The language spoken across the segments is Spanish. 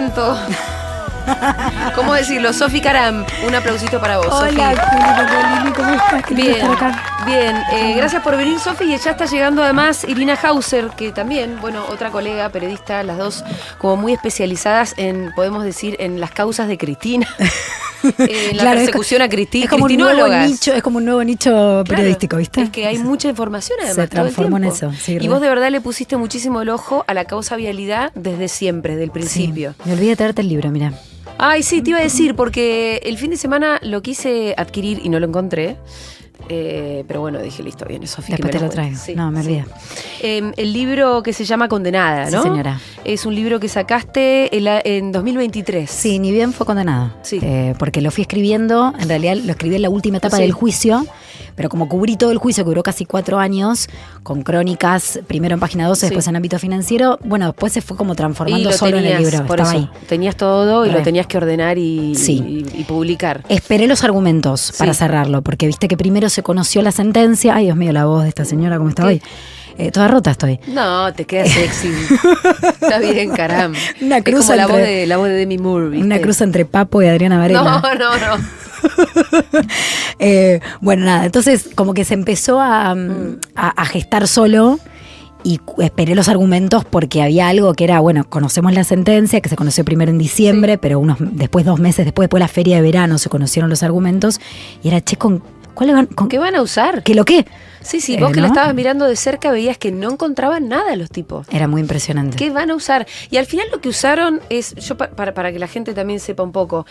tanto. ¿Cómo decirlo? Sofi Caram, un aplausito para vos. Hola, Juli, ¿cómo estás? Qué lindo estar acá. Bien, gracias por venir, Sofi. Y ya está llegando además Irina Hauser, que también, bueno, otra colega periodista, las dos como muy especializadas en, podemos decir, en las causas de Cristina. En la persecución a Cristina. Es como un nuevo nicho periodístico, ¿viste? Es que hay mucha información además. Se transformó todo el en eso. Sí, y vos de verdad le pusiste muchísimo el ojo a la causa vialidad desde siempre, desde el principio. Sí, me olvidé de traerte el libro, mira. Ay, sí, te iba a decir, porque el fin de semana lo quise adquirir y no lo encontré. Pero bueno, dije, listo, viene Sofía. Después te lo traigo. Sí, no, me olvidé. El libro que se llama Condenada, ¿no? Sí, señora. Es un libro que sacaste en 2023. Sí, ni bien fue condenado. Sí. Porque lo fui escribiendo, en realidad lo escribí en la última etapa del juicio, pero como cubrí todo el juicio, que duró casi 4 años, con crónicas, primero en Página 12, después en ámbito financiero, bueno, después se fue como transformando solo en el libro. Por Estaba eso, ahí. tenías todo y lo tenías que ordenar y publicar. Esperé los argumentos para cerrarlo, porque viste que primero se conoció la sentencia. Ay, Dios mío, la voz de esta señora, ¿cómo está hoy? Toda rota estoy. No, te queda sexy. Está bien, caramba. Una cruz es como la voz de Demi Moore, ¿viste? Una cruz entre Papo y Adriana Varela. No. Bueno, nada, entonces como que se empezó a gestar solo. Y esperé los argumentos porque había algo que era, bueno, conocemos la sentencia, que se conoció primero en diciembre, pero después 2 meses después de la feria de verano se conocieron los argumentos. Y era, ¿con qué van a usar? ¿Qué lo qué? Sí, vos que lo estabas mirando de cerca veías que no encontraban nada los tipos. Era muy impresionante. ¿Qué van a usar? Y al final lo que usaron es, para que la gente también sepa un poco,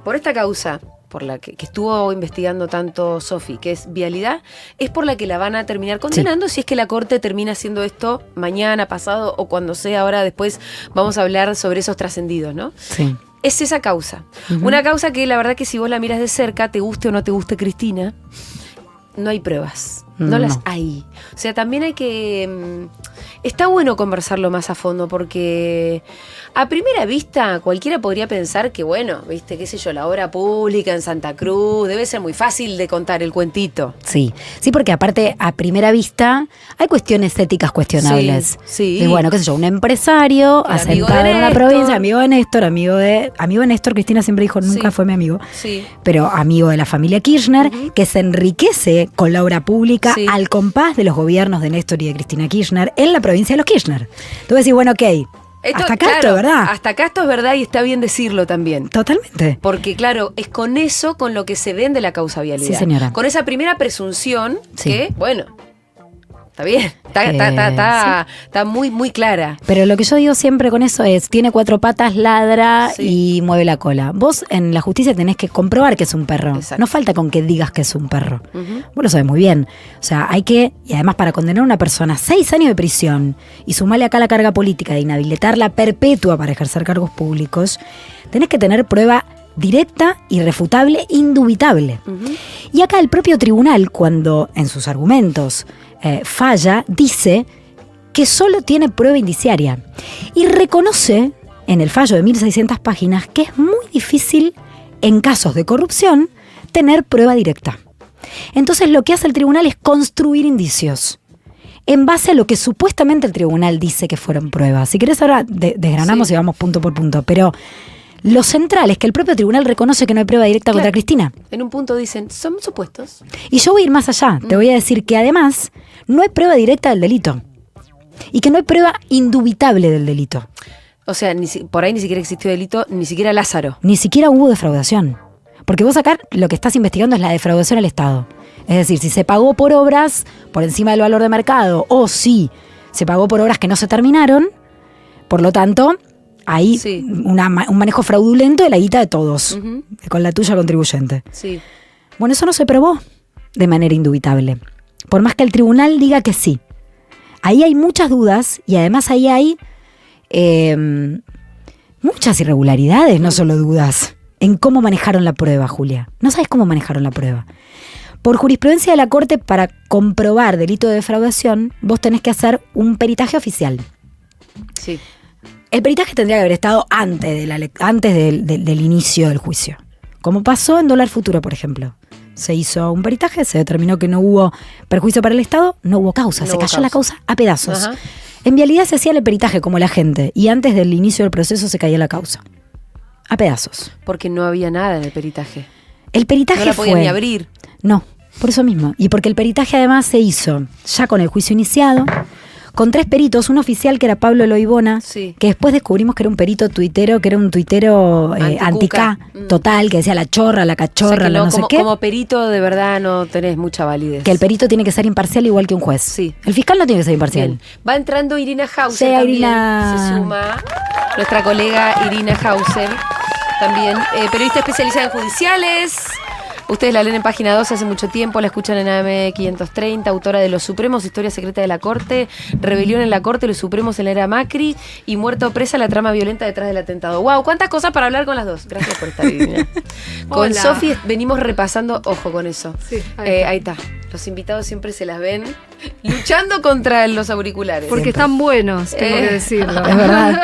por esta causa, por la que estuvo investigando tanto Sofi, que es vialidad, es por la que la van a terminar condenando si es que la Corte termina haciendo esto mañana, pasado o cuando sea. Ahora después vamos a hablar sobre esos trascendidos, ¿no? Sí. Es esa causa. Una causa que la verdad que si vos la miras de cerca, te guste o no te guste Cristina, no hay pruebas. No las hay. O sea, también hay que... Está bueno conversarlo más a fondo porque a primera vista cualquiera podría pensar que, bueno, viste, qué sé yo, la obra pública en Santa Cruz, debe ser muy fácil de contar el cuentito. Sí, porque aparte a primera vista hay cuestiones éticas cuestionables. Sí. Y bueno, qué sé yo, un empresario asentado en una provincia, amigo de Néstor, Cristina siempre dijo, nunca fue mi amigo, pero amigo de la familia Kirchner, que se enriquece con la obra pública al compás de los gobiernos de Néstor y de Cristina Kirchner en la provincia de los Kirchner. Tú decís, bueno, ok, hasta acá esto es verdad. Hasta acá esto es verdad y está bien decirlo también. Totalmente. Porque claro, es con eso con lo que se vende la causa vialidad. Sí, señora. Con esa primera presunción que, bueno, está bien, está muy, muy clara. Pero lo que yo digo siempre con eso es, tiene 4 patas, ladra y mueve la cola. Vos en la justicia tenés que comprobar que es un perro. Exacto. No falta con que digas que es un perro. Vos lo sabés muy bien. O sea, y además para condenar a una persona 6 años de prisión y sumarle acá la carga política de inhabilitarla perpetua para ejercer cargos públicos, tenés que tener prueba directa, irrefutable, indubitable. Y acá el propio tribunal, cuando en sus argumentos falla, dice que solo tiene prueba indiciaria y reconoce en el fallo de 1600 páginas que es muy difícil en casos de corrupción tener prueba directa. Entonces lo que hace el tribunal es construir indicios en base a lo que supuestamente el tribunal dice que fueron pruebas. Si querés ahora desgranamos y vamos punto por punto, pero lo central es que el propio tribunal reconoce que no hay prueba directa contra Cristina. En un punto dicen, son supuestos. Y yo voy a ir más allá. Te voy a decir que además no hay prueba directa del delito. Y que no hay prueba indubitable del delito. O sea, por ahí ni siquiera existió delito, ni siquiera Lázaro. Ni siquiera hubo defraudación. Porque vos acá lo que estás investigando es la defraudación al Estado. Es decir, si se pagó por obras por encima del valor de mercado o si se pagó por obras que no se terminaron, por lo tanto... Hay un manejo fraudulento de la guita de todos, con la tuya contribuyente. Sí. Bueno, eso no se probó de manera indubitable, por más que el tribunal diga que sí. Ahí hay muchas dudas y además ahí hay muchas irregularidades, no solo dudas, en cómo manejaron la prueba, Julia. No sabes cómo manejaron la prueba. Por jurisprudencia de la Corte, para comprobar delito de defraudación, vos tenés que hacer un peritaje oficial. Sí. El peritaje tendría que haber estado antes del inicio del juicio. Como pasó en Dólar Futuro, por ejemplo. Se hizo un peritaje, se determinó que no hubo perjuicio para el Estado, no hubo causa, se cayó la causa a pedazos. En vialidad se hacía el peritaje como la gente y antes del inicio del proceso se caía la causa. A pedazos. Porque no había nada en el peritaje. El peritaje no la podían fue... ni abrir. No, por eso mismo. Y porque el peritaje además se hizo ya con el juicio iniciado, con 3 peritos, un oficial que era Pablo Loibona, Sí. que después descubrimos que era un perito tuitero, que era un tuitero anti-K, total, que decía la chorra, la cachorra, O sea que la no sé como, qué. como perito de verdad no tenés mucha validez. Que el perito tiene que ser imparcial igual que un juez. Sí. El fiscal no tiene que ser imparcial. Bien. Va entrando Irina Hauser Sí, también. Irina. Se suma nuestra colega Irina Hauser, también periodista especializada en judiciales. Ustedes la leen en Página 12 hace mucho tiempo, la escuchan en AM 530, autora de Los Supremos, Historia Secreta de la Corte, Rebelión en la Corte, Los Supremos en la era Macri y Muerto presa, la trama violenta detrás del atentado. ¡Wow! ¿Cuántas cosas para hablar con las dos? Gracias por estar, Irina. Con Hola. Sofi venimos repasando, ojo con eso. Sí, Ahí está. Los invitados siempre se las ven luchando contra los auriculares. Porque están buenos, tengo que decirlo. Es verdad.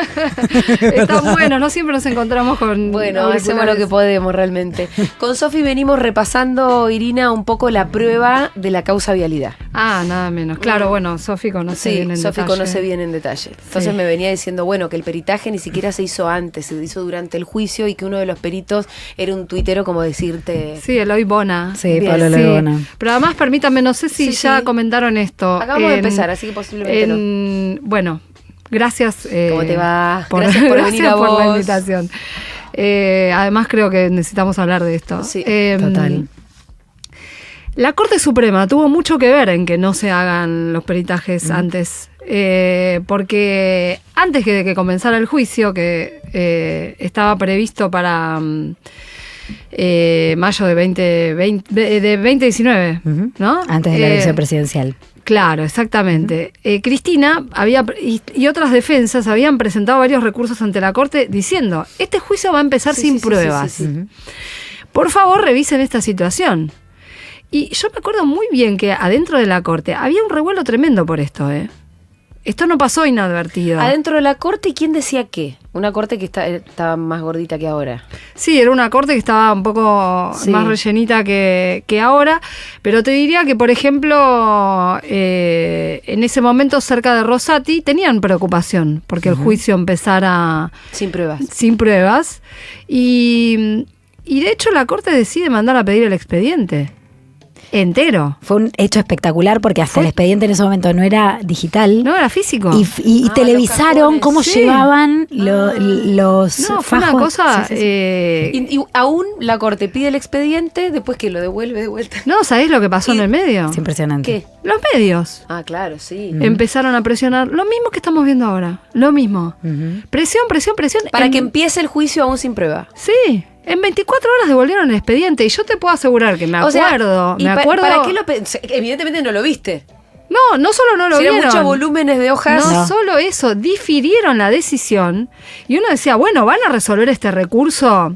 Están buenos, no siempre nos encontramos con Bueno, auriculares. hacemos lo que podemos realmente. Con Sofi venimos repasando, Irina, un poco la prueba de la causa vialidad. Ah, nada menos. Claro, bueno, Sofi conoce bien Sí, en Sofi detalle. conoce bien en detalle. Entonces Sí. me venía diciendo, bueno, que el peritaje ni siquiera se hizo antes, se hizo durante el juicio y que uno de los peritos era un tuitero, como decirte... Sí, Eloy Bona. Sí, Bien, Pablo Sí. Loibona. Pero además, permítame, no sé si Sí, ya sí. comentaron esto. Acabamos de empezar, así que posiblemente no. Bueno, gracias. ¿Cómo te va? Por, Gracias por venir a por la vos. invitación. Además, creo que necesitamos hablar de esto. Sí, total. La Corte Suprema tuvo mucho que ver en que no se hagan los peritajes antes, porque antes de que comenzara el juicio, que estaba previsto para mayo de 2019, Ujú. ¿no? Antes de la elección presidencial. Claro, exactamente. Cristina y otras defensas habían presentado varios recursos ante la Corte diciendo, este juicio va a empezar Sí, sin sí, sí, pruebas. sí, sí, sí. Por favor, revisen esta situación. Y yo me acuerdo muy bien que adentro de la Corte había un revuelo tremendo por esto, ¿eh? Esto no pasó inadvertido. Adentro de la corte, ¿quién decía qué? Una corte que estaba más gordita que ahora. Sí, era una corte que estaba un poco Sí. más rellenita que ahora, pero te diría que, por ejemplo, en ese momento cerca de Rosati tenían preocupación porque el juicio empezara Sin pruebas. sin pruebas y de hecho la Corte decide mandar a pedir el expediente entero. Fue un hecho espectacular porque hasta Fue- el expediente en ese momento no era digital. No era físico. Y Ah, televisaron los cajones. cómo Sí. llevaban los No, fue una fajos. cosa... Sí, sí, sí. Y aún la corte pide el expediente, después que lo devuelve de vuelta. No, ¿sabés lo que pasó en el medio? Es impresionante. ¿Qué? Los medios Ah, claro, sí. empezaron a presionar. Lo mismo que estamos viendo ahora. Lo mismo. Ujú. Presión, presión, presión. Para que empiece el juicio aún sin prueba. Sí, en 24 horas devolvieron el expediente y yo te puedo asegurar que me O sea, acuerdo, ¿y me acuerdo. ¿Para qué lo evidentemente no lo viste. No solo no lo Si eran vieron. muchos volúmenes de hojas. No, No. solo eso, difirieron la decisión y uno decía, bueno, van a resolver este recurso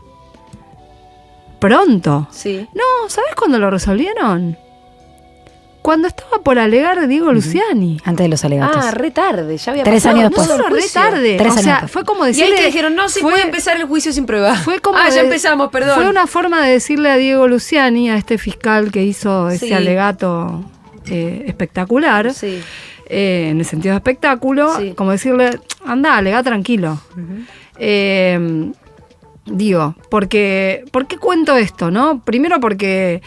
pronto. Sí. No, ¿sabes cuándo lo resolvieron? Cuando estaba por alegar Diego Luciani. Antes de los alegatos. Ah, re tarde, ya había 3 pasado. años No después. solo re juicio. tarde, 3 o años sea, después. fue como Y ahí decirle... que dijeron, no, sí fue- puede empezar el juicio sin prueba. Fue como ya de- empezamos, perdón. Fue una forma de decirle a Diego Luciani, a este fiscal que hizo ese Sí. alegato espectacular, Sí. en el sentido de espectáculo, Sí. como decirle, anda, alegá tranquilo. Digo, ¿por qué cuento esto, no? Primero porque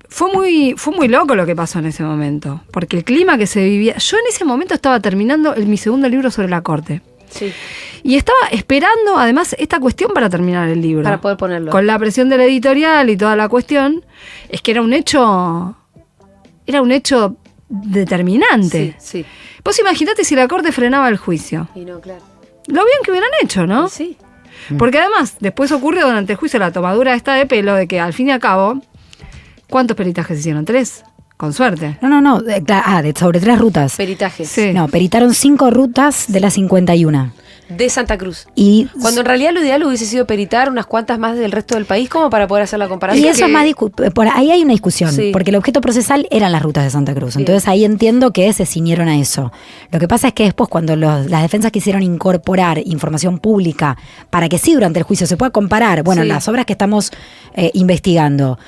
fue muy loco lo que pasó en ese momento, porque el clima que se vivía... Yo en ese momento estaba terminando mi segundo libro sobre la Corte. Sí. Y estaba esperando, además, esta cuestión para terminar el libro. Para poder ponerlo. Con la presión de la editorial y toda la cuestión, es que era un hecho determinante. Sí, sí. Vos imaginate si la Corte frenaba el juicio. Y no, claro. Lo bien que hubieran hecho, ¿no? Y sí. Porque además, después ocurrió durante el juicio la tomadura esta de pelo de que al fin y al cabo, ¿cuántos peritajes hicieron? 3, con suerte. No. Sobre 3 rutas. Peritajes. Sí. No, peritaron 5 rutas de las 51. De Santa Cruz. Y, Cuando en realidad lo ideal hubiese sido peritar unas cuantas más del resto del país como para poder hacer la comparación. y eso es más por ahí hay una discusión, Sí. porque el objeto procesal eran las rutas de Santa Cruz. Bien. Entonces ahí entiendo que se ciñeron a eso. Lo que pasa es que después cuando las defensas quisieron incorporar información pública para que sí durante el juicio se pueda comparar, bueno, Sí. las obras que estamos investigando,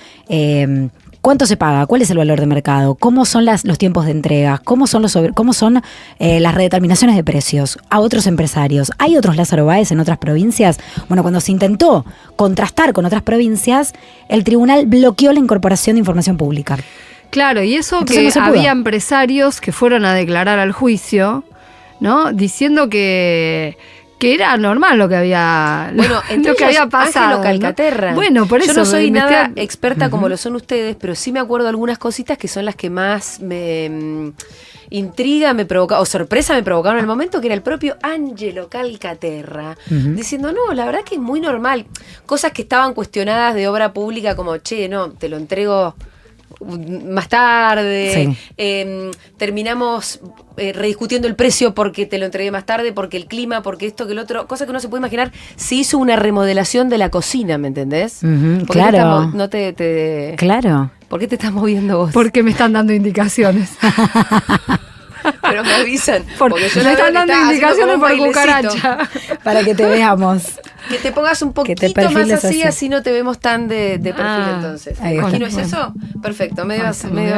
¿Cuánto se paga? ¿Cuál es el valor de mercado? ¿Cómo son los tiempos de entrega? ¿Cómo son las redeterminaciones de precios a otros empresarios? ¿Hay otros Lázaro Báez en otras provincias? Bueno, cuando se intentó contrastar con otras provincias, el tribunal bloqueó la incorporación de información pública. Claro, y eso Entonces que no se pudo. había empresarios que fueron a declarar al juicio, ¿no? Diciendo que era normal lo que había, Bueno, entre lo que ellos, había pasado. Ángelo Calcaterra. ¿no? Bueno, por eso yo no soy nada investigar- experta como lo son ustedes, pero sí me acuerdo de algunas cositas que son las que más me intriga, me provoca, o sorpresa me provocaron en el momento, que era el propio Ángelo Calcaterra, diciendo, no, la verdad que es muy normal. Cosas que estaban cuestionadas de obra pública como, che, no, te lo entrego más tarde, terminamos rediscutiendo el precio porque te lo entregué más tarde, porque el clima, porque esto, que el otro, cosa que uno se puede imaginar. Se hizo una remodelación de la cocina, ¿me entendés? Ujú, ¿Por qué claro. Claro. ¿Por qué te estás moviendo vos? Porque me están dando indicaciones. Pero me avisan. Porque yo me la están veo que dando estás haciendo indicaciones como por un bailecito. cucaracha. Para que te veamos. Que te pongas un Que te poquito más perfiles así, así. así no te vemos tan de perfil Ah, entonces. ahí ¿Me está. imagino es eso? Perfecto, medio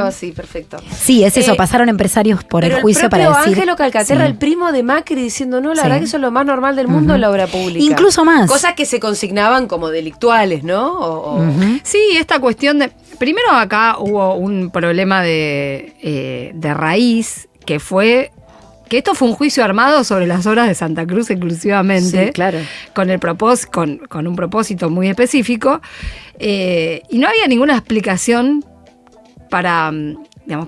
así, perfecto. Sí, es eso, Eh, pasaron empresarios por Pero el juicio para propio decir... Ángelo Calcaterra, Sí. el primo de Macri, diciendo, no, la Sí. verdad que eso es lo más normal del mundo en la obra pública. Incluso más. Cosas que se consignaban como delictuales, ¿no? Sí, esta cuestión de... Primero acá hubo un problema de raíz, que fue... Que esto fue un juicio armado sobre las obras de Santa Cruz exclusivamente. Sí, claro. Con un propósito muy específico. Y no había ninguna explicación para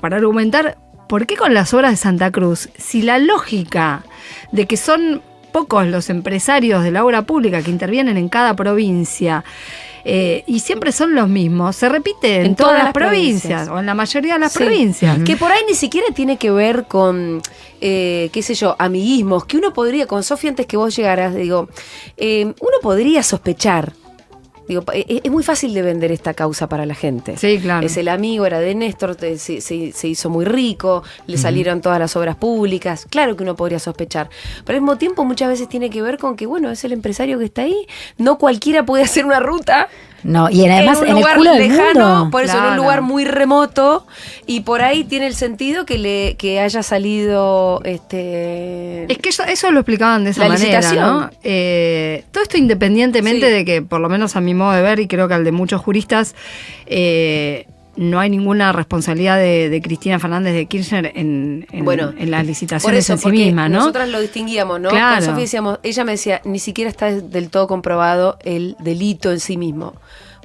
argumentar por qué con las obras de Santa Cruz, si la lógica de que son pocos los empresarios de la obra pública que intervienen en cada provincia, y siempre son los mismos, se repite en todas las provincias, o en la mayoría de las Sí. provincias. Que por ahí ni siquiera tiene que ver con, qué sé yo, amiguismos, que uno podría, con Sofía, antes que vos llegaras, digo, uno podría sospechar. Digo, es muy fácil de vender esta causa para la gente. Sí, claro. Es el amigo, era de Néstor, se hizo muy rico, le salieron todas las obras públicas. Claro que uno podría sospechar. Pero al mismo tiempo muchas veces tiene que ver con que, bueno, es el empresario que está ahí. No cualquiera puede hacer una ruta. No, y además en en un el lugar culo del lejano, mundo. por eso en Claro. un lugar muy remoto, y por ahí tiene el sentido que haya salido Es que eso lo explicaban de esa La manera, licitación. ¿no? Todo esto independientemente Sí. de que, por lo menos a mi modo de ver, y creo que al de muchos juristas, no hay ninguna responsabilidad de Cristina Fernández de Kirchner en Bueno, las por licitaciones eso, en sí porque misma, ¿no? nosotras lo distinguíamos, ¿no? Claro. Con Sofía decíamos, ella me decía, ni siquiera está del todo comprobado el delito en sí mismo.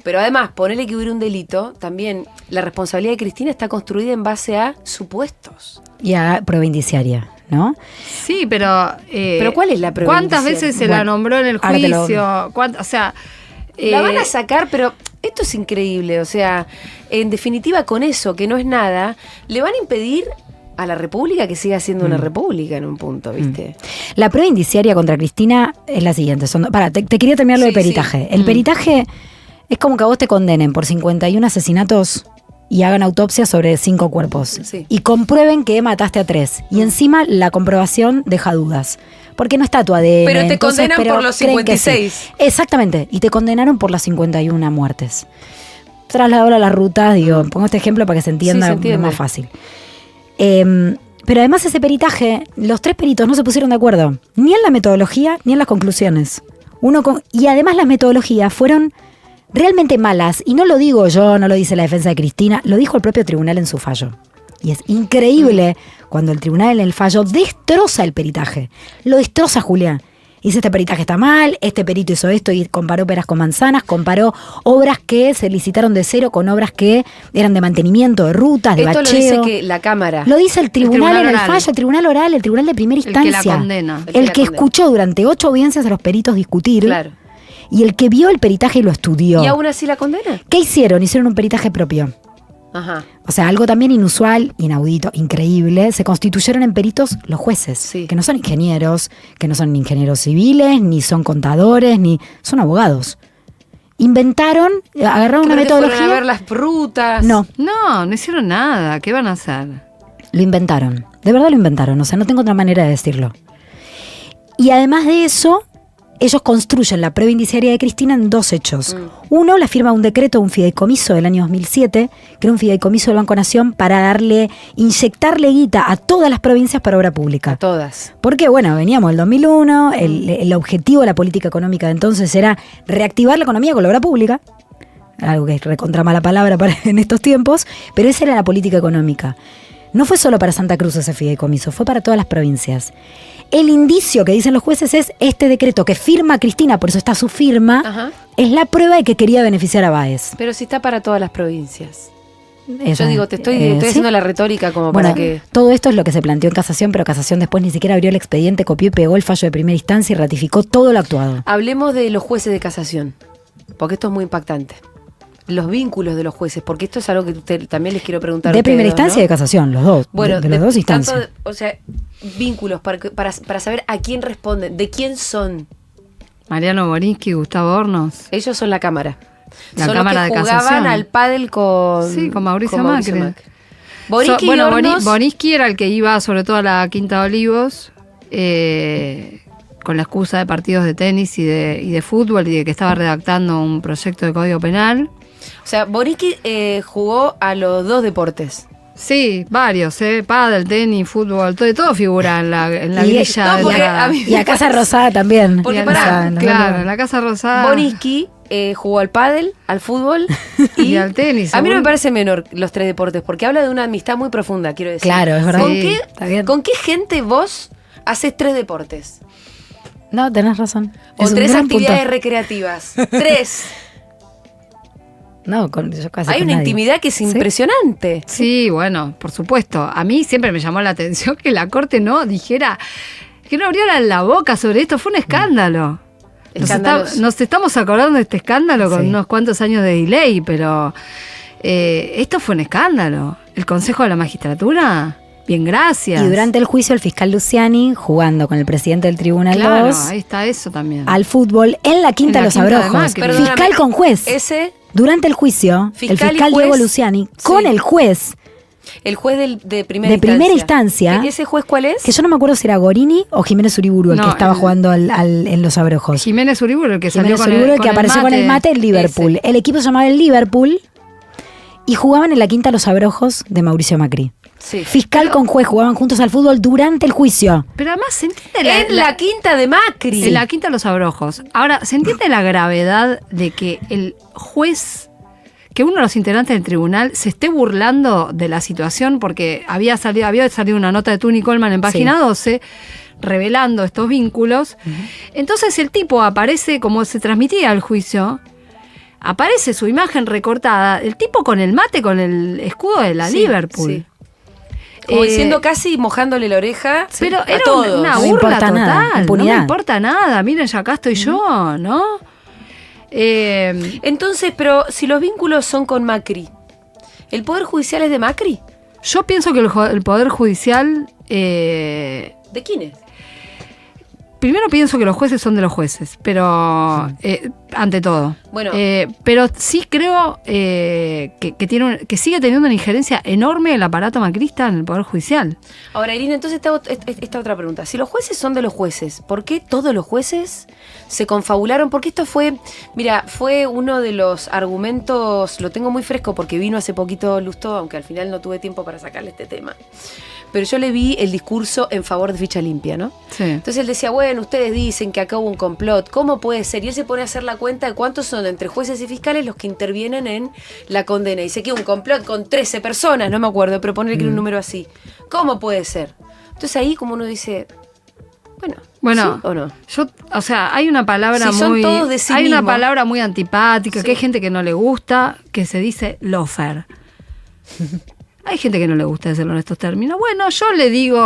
Pero además, ponerle que hubiera un delito, también la responsabilidad de Cristina está construida en base a supuestos. Y a prueba indiciaria, ¿no? Sí, pero... ¿Pero cuál es la prueba ¿Cuántas indiciaria? veces se la Bueno, nombró en el ahora te lo- juicio? O sea... La van a sacar, pero esto es increíble. O sea, en definitiva, con eso, que no es nada, le van a impedir a la República que siga siendo una república en un punto, ¿viste? La prueba indiciaria contra Cristina es la siguiente. Te quería terminar lo Sí, de peritaje. sí. El peritaje es como que a vos te condenen por 51 asesinatos y hagan autopsia sobre 5 cuerpos. Sí. Y comprueben que mataste a 3. Y encima la comprobación deja dudas. Porque no está tu ADN. Pero te entonces, condenan por los creen que sí. 56. Exactamente. Y te condenaron por las 51 muertes. Trasladar a la ruta, digo, pongo este ejemplo para que se entienda Sí, se entiende. más fácil. Pero además ese peritaje, los 3 peritos no se pusieron de acuerdo, ni en la metodología ni en las conclusiones. Y además las metodologías fueron realmente malas, y no lo digo yo, no lo dice la defensa de Cristina, lo dijo el propio tribunal en su fallo. Y es increíble cuando el tribunal en el fallo destroza el peritaje, lo destroza, Julián. Dice, este peritaje está mal, este perito hizo esto, y comparó peras con manzanas, comparó obras que se licitaron de cero con obras que eran de mantenimiento, de rutas, de Esto bacheo. lo dice que la Cámara. Lo dice el tribunal tribunal en el oral. fallo, el tribunal oral, el tribunal de primera El que la instancia. condena. El que El la que condena. escuchó durante 8 audiencias a los peritos discutir. Claro. Y el que vio el peritaje y lo estudió. ¿Y aún así la condena? ¿Qué hicieron? Hicieron un peritaje propio. Ajá. O sea, algo también inusual, inaudito, increíble. Se constituyeron en peritos los jueces, Sí. que no son ingenieros, que no son ingenieros civiles, ni son contadores, ni son abogados. Inventaron, agarraron una ¿Creo que fueron metodología. a ver las rutas? No, No hicieron nada. ¿Qué van a hacer? lo inventaron. De verdad lo inventaron. O sea, no tengo otra manera de decirlo. Y además de eso, ellos construyen la prueba indiciaria de Cristina en 2 hechos. Uno, la firma de un decreto, un fideicomiso del año 2007, que era un fideicomiso del Banco Nación para inyectarle guita a todas las provincias para obra pública. A todas. Porque, bueno, veníamos del 2001, el objetivo de la política económica de entonces era reactivar la economía con la obra pública, algo que es recontra mala palabra en estos tiempos, pero esa era la política económica. No fue solo para Santa Cruz ese fideicomiso, fue para todas las provincias. El indicio que dicen los jueces es este decreto que firma Cristina, por eso está su firma, Ajá. es la prueba de que quería beneficiar a Báez. Pero si está para todas las provincias. Esa, Yo digo, te estoy ¿sí? haciendo la retórica como Bueno, para que... todo esto es lo que se planteó en casación, pero casación después ni siquiera abrió el expediente, copió y pegó el fallo de primera instancia y ratificó todo lo actuado. Hablemos de los jueces de casación, porque esto es muy impactante. Los vínculos de los jueces, porque esto es algo que también les quiero preguntar. De a ustedes primera dos, instancia ¿no? y de casación, los dos. Bueno, de las dos instancias. tanto, o sea, vínculos para saber a quién responden, de quién son. Mariano Borinsky, Gustavo Hornos. Ellos son la Cámara. La son Cámara los que de jugaban Casación. al pádel con Mauricio Macri. Borinsky Bueno, y Hornos, Borinsky era el que iba sobre todo a la Quinta de Olivos, con la excusa de partidos de tenis y de fútbol y de que estaba redactando un proyecto de código penal. o sea, Borinsky jugó a los dos deportes. Sí, varios, pádel, tenis, fútbol, todo figura en la Y- grilla. no, de porque la- a mí- Y a Casa Rosada también. Porque O pará, sea, en los claro, dos- en la Casa Rosada. Borinsky jugó al pádel, al fútbol Y al tenis, A mí no me seguro. parece menor los 3 deportes, porque habla de una amistad muy profunda, quiero decir. Claro, es verdad. ¿Con, Sí, está bien. ¿Con qué gente vos haces 3 deportes? No, tenés razón. O Es un 3 gran punto. actividades recreativas. 3. No, yo casi Hay con una nadie. intimidad que es ¿Sí? impresionante. Sí, bueno, por supuesto. A mí siempre me llamó la atención que la Corte no dijera, que no abriera la boca sobre esto. Fue un escándalo. Escándalos. Nos estamos acordando de este escándalo con Sí. unos cuantos años de delay, pero esto fue un escándalo. El Consejo de la Magistratura, bien, gracias. Y durante el juicio, el fiscal Luciani, jugando con el presidente del Tribunal Claro, 2, ahí está eso también. al fútbol, en la Quinta En la Los Quinta de Abrojos. Macri. Perdóname, Fiscal con juez. Ese, Durante el juicio, Fiscal el y fiscal juez. Diego Luciani, con Sí. el juez, el juez de primera De instancia. primera instancia. ¿Ese juez cuál es? que yo no me acuerdo si era Gorini o Jiménez Uriburu, el No, que estaba el- jugando en Los Abrojos. Jiménez Uriburu, el que salió Jiménez con Uriburu, el, el que apareció con el mate en Liverpool. Ese. El equipo se llamaba el Liverpool y jugaban en la Quinta Los Abrojos de Mauricio Macri. Sí. Fiscal con juez jugaban juntos al fútbol durante el juicio. Pero además se entiende En la quinta de Macri. En la Quinta de los Abrojos. Ahora, ¿se entiende la gravedad de que el juez, que uno de los integrantes del tribunal se esté burlando de la situación porque había salido una nota de Tuni Coleman en página 12 revelando estos vínculos? Entonces el tipo aparece, como se transmitía el juicio, aparece su imagen recortada, el tipo con el mate, con el escudo de la Sí, Liverpool. sí. Como Eh, diciendo casi mojándole la oreja Pero a era todos. una No me burla importa nada, total. No impunidad. me importa nada. Miren, ya acá estoy yo, ¿no? Entonces, pero si los vínculos son con Macri, ¿el Poder Judicial es de Macri? Yo pienso que el Poder Judicial. ¿De quién es? Primero pienso que los jueces son de los jueces, pero ante todo. Bueno. Pero sí creo que sigue teniendo una injerencia enorme el aparato macrista en el Poder Judicial. Ahora, Irina, entonces esta otra pregunta. Si los jueces son de los jueces, ¿por qué todos los jueces se confabularon? Porque esto fue uno de los argumentos, lo tengo muy fresco porque vino hace poquito Lustó, aunque al final no tuve tiempo para sacarle este tema. Pero yo le vi el discurso en favor de ficha limpia, ¿no? Sí. Entonces él decía, bueno, ustedes dicen que acá hubo un complot, ¿cómo puede ser? Y él se pone a hacer la cuenta de cuántos son entre jueces y fiscales los que intervienen en la condena. Y dice que un complot con 13 personas, no me acuerdo, pero ponerle que era un número así. ¿Cómo puede ser? Entonces ahí como uno dice, bueno, ¿sí o no? O sea, hay una palabra Si son todos de sí hay una mismos. palabra muy antipática, Sí. que hay gente que no le gusta, que se dice lofer. Hay gente que no le gusta decirlo en estos términos. Bueno, yo le digo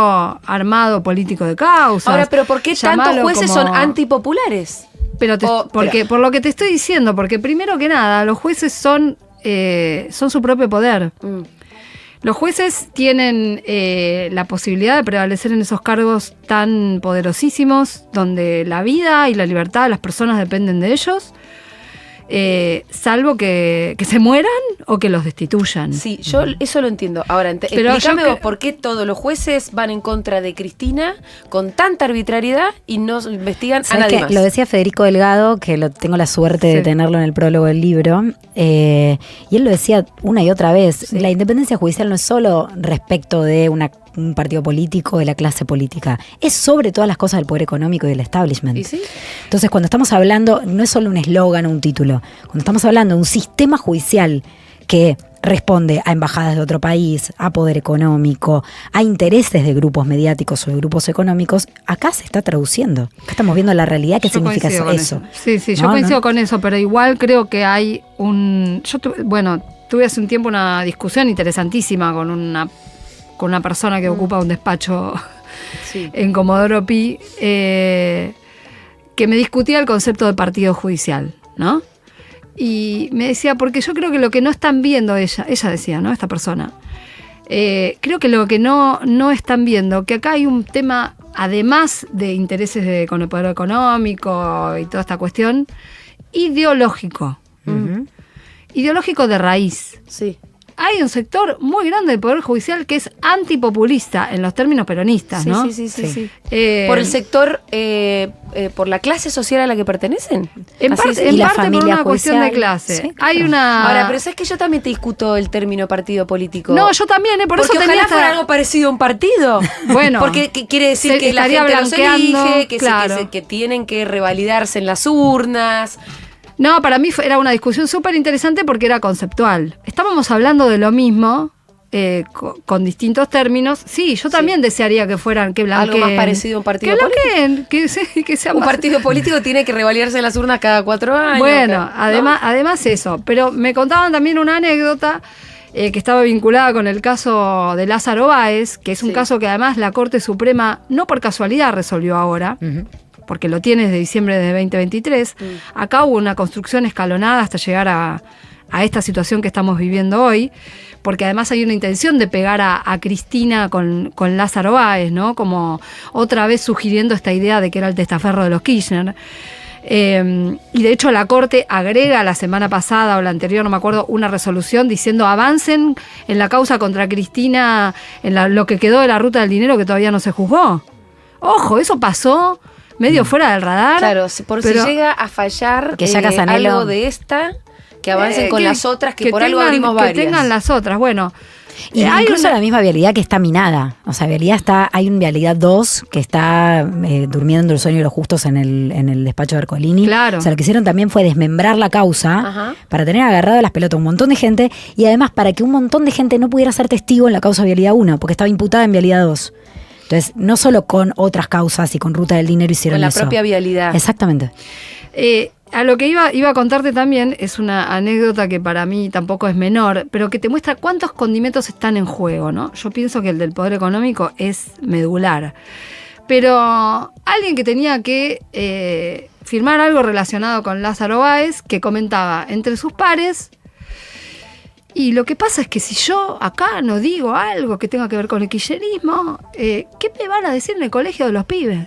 armado político de causas. Ahora, pero ¿por qué tantos llamalo jueces como- son antipopulares? Pero pero- por lo que te estoy diciendo, porque primero que nada, los jueces son su propio poder. Mm. Los jueces tienen la posibilidad de prevalecer en esos cargos tan poderosísimos, donde la vida y la libertad de las personas dependen de ellos. salvo que se mueran o que los destituyan. Sí, yo eso lo entiendo. Ahora, explícame vos por qué todos los jueces van en contra de Cristina con tanta arbitrariedad y no investigan a nadie más. Lo decía Federico Delgado, que tengo la suerte de tenerlo en el prólogo del libro, y él lo decía una y otra vez. La independencia judicial no es solo respecto de un partido político, de la clase política, es sobre todas las cosas del poder económico y del establishment. ¿Y sí? Entonces, cuando estamos hablando, no es solo un eslogan o un título, cuando estamos hablando de un sistema judicial que responde a embajadas de otro país, a poder económico, a intereses de grupos mediáticos o de grupos económicos, acá se está traduciendo. Acá estamos viendo la realidad. ¿Qué significa eso? Sí, yo coincido con eso, pero igual creo que hay tuve hace un tiempo una discusión interesantísima con una persona que ocupa un despacho en Comodoro Pi, que me discutía el concepto de partido judicial, ¿no? Y me decía, porque yo creo que lo que no están viendo ella decía, ¿no? Esta persona, creo que lo que no están viendo, que acá hay un tema, además de intereses con el poder económico y toda esta cuestión, ideológico. Ideológico de raíz. Sí. Hay un sector muy grande del Poder Judicial que es antipopulista en los términos peronistas, ¿no? Sí. ¿Por el sector, por la clase social a la que pertenecen? En parte por una cuestión de clase. Sí, hay una... Ahora, pero sabes que yo también te discuto el término partido político. No, yo también, por eso porque tenía ojalá fuera algo parecido a un partido. Bueno. Porque quiere decir que la gente los elige, que tienen que revalidarse en las urnas. No, para mí era una discusión súper interesante porque era conceptual. Estábamos hablando de lo mismo, con distintos términos. Sí, yo también desearía que fueran, que blanqueen. Algo más parecido a un partido político. Que sea un más... partido político tiene que revalidarse en las urnas cada 4 años. Bueno, además eso. Pero me contaban también una anécdota que estaba vinculada con el caso de Lázaro Báez, que es un caso que además la Corte Suprema, no por casualidad, resolvió ahora. Porque lo tiene desde diciembre de 2023. Acá hubo una construcción escalonada hasta llegar a esta situación que estamos viviendo hoy, porque además hay una intención de pegar a Cristina con Lázaro Báez, ¿no? Como otra vez sugiriendo esta idea de que era el testaferro de los Kirchner. Y de hecho la Corte agrega la semana pasada o la anterior, no me acuerdo, una resolución diciendo avancen en la causa contra Cristina, en lo que quedó de la ruta del dinero que todavía no se juzgó. Ojo, eso pasó medio fuera del radar. Claro, si llega a fallar que algo de esta, que avancen con las otras, que por algo abrimos varias. Que tengan las otras, bueno. Y incluso la misma vialidad que está minada. O sea, hay un vialidad 2 que está durmiendo el sueño de los justos en el despacho de Ercolini. Claro. O sea, lo que hicieron también fue desmembrar la causa para tener agarrado a las pelotas un montón de gente y además para que un montón de gente no pudiera ser testigo en la causa vialidad 1, porque estaba imputada en vialidad 2. Entonces, no solo con otras causas y con ruta del dinero hicieron eso. Con la propia vialidad. Exactamente. A lo que iba a contarte también es una anécdota que para mí tampoco es menor, pero que te muestra cuántos condimentos están en juego, ¿no? Yo pienso que el del poder económico es medular. Pero alguien que tenía que firmar algo relacionado con Lázaro Báez, que comentaba entre sus pares... Y lo que pasa es que si yo acá no digo algo que tenga que ver con el kirchnerismo, ¿qué me van a decir en el colegio de los pibes?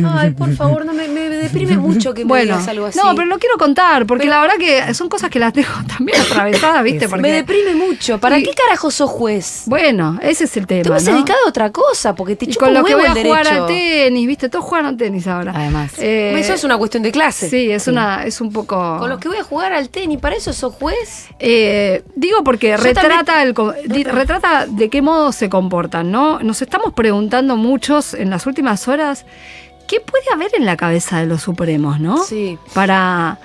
Ay, por favor, no me deprime mucho que me digas algo así. No, pero lo quiero contar, porque la verdad que son cosas que las tengo también atravesadas, ¿viste? Porque, me deprime mucho. ¿Para qué carajo sos juez? Bueno, ese es el tema, te vas dedicado a otra cosa, porque te chupa con un lo que huevo voy a el jugar derecho. al tenis, ¿viste? Todos juegan al tenis ahora. Además. Eso es una cuestión de clase. Sí, es un poco... Con los que voy a jugar al tenis, ¿para eso sos juez? Digo porque retrata de qué modo se comportan, ¿no? Nos estamos preguntando muchos en las últimas horas qué puede haber en la cabeza de los Supremos, ¿no? Sí. Para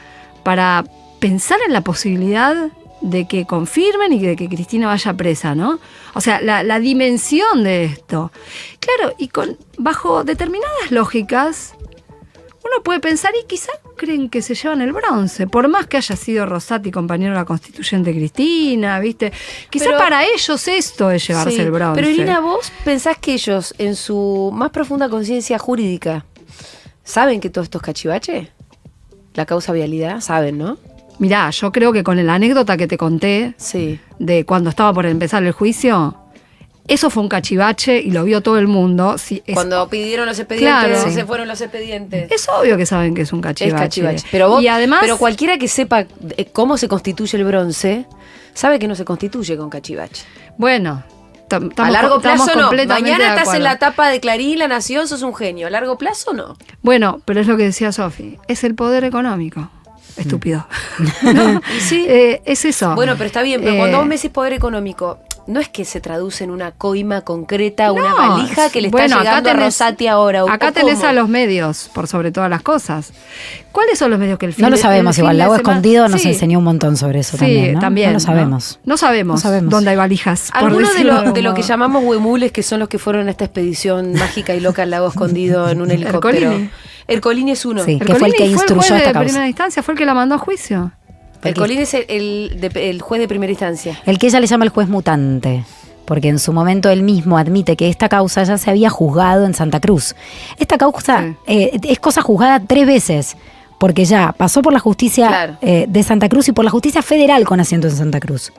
pensar en la posibilidad de que confirmen y de que Cristina vaya presa, ¿no? O sea, la dimensión de esto. Claro, y bajo determinadas lógicas, uno puede pensar, y quizá creen que se llevan el bronce, por más que haya sido Rosati compañero de la constituyente Cristina, ¿viste? Quizá para ellos esto es llevarse el bronce. Pero Irina, ¿vos pensás que ellos, en su más profunda conciencia jurídica, saben que todo esto es cachivache? La causa vialidad, saben, ¿no? Mirá, yo creo que con la anécdota que te conté, sí, de cuando estaba por empezar el juicio, Eso fue un cachivache y lo vio todo el mundo. Sí, cuando pidieron los expedientes, Claro. se fueron los expedientes. Es obvio que saben que es un cachivache. Es cachivache. Pero vos, y además, pero cualquiera que sepa cómo se constituye el bronce, sabe que no se constituye con cachivache. bueno, A largo plazo no. completamente Mañana de estás en acuerdo. la tapa de Clarín, La Nación, sos un genio. A largo plazo no. Bueno, pero es lo que decía Sofi, es el poder económico. Estúpido. Y sí. Es eso. Bueno, pero está bien, pero cuando vos me decís poder económico, no es que se traduce en una coima concreta, una No, valija que le está bueno, acá llegando a tenés- Rosati ahora. Acá ¿o tenés cómo? a los medios, por sobre todas las cosas. ¿Cuáles son los medios que el fin No lo de- sabemos el fin igual. de Lago semana- Escondido nos Sí, enseñó un montón sobre eso sí, también, ¿no? también. No lo sabemos. No sabemos, No sabemos. dónde hay valijas. por Algunos de, decirlo lo, algún de lo que modo. llamamos huemules, que son los que fueron a esta expedición mágica y loca al lago escondido en un helicóptero. Ercolini. Ercolini es uno. Sí. que fue el que Ercolini instruyó juez esta de causa. primera instancia, fue el que la mandó a juicio. Ercolini es el juez de primera instancia. El que ella le llama el juez mutante. Porque en su momento él mismo admite que esta causa ya se había juzgado en Santa Cruz. Esta causa es cosa juzgada 3 veces. Porque ya pasó por la justicia Claro. de Santa Cruz y por la justicia federal con asiento en Santa Cruz.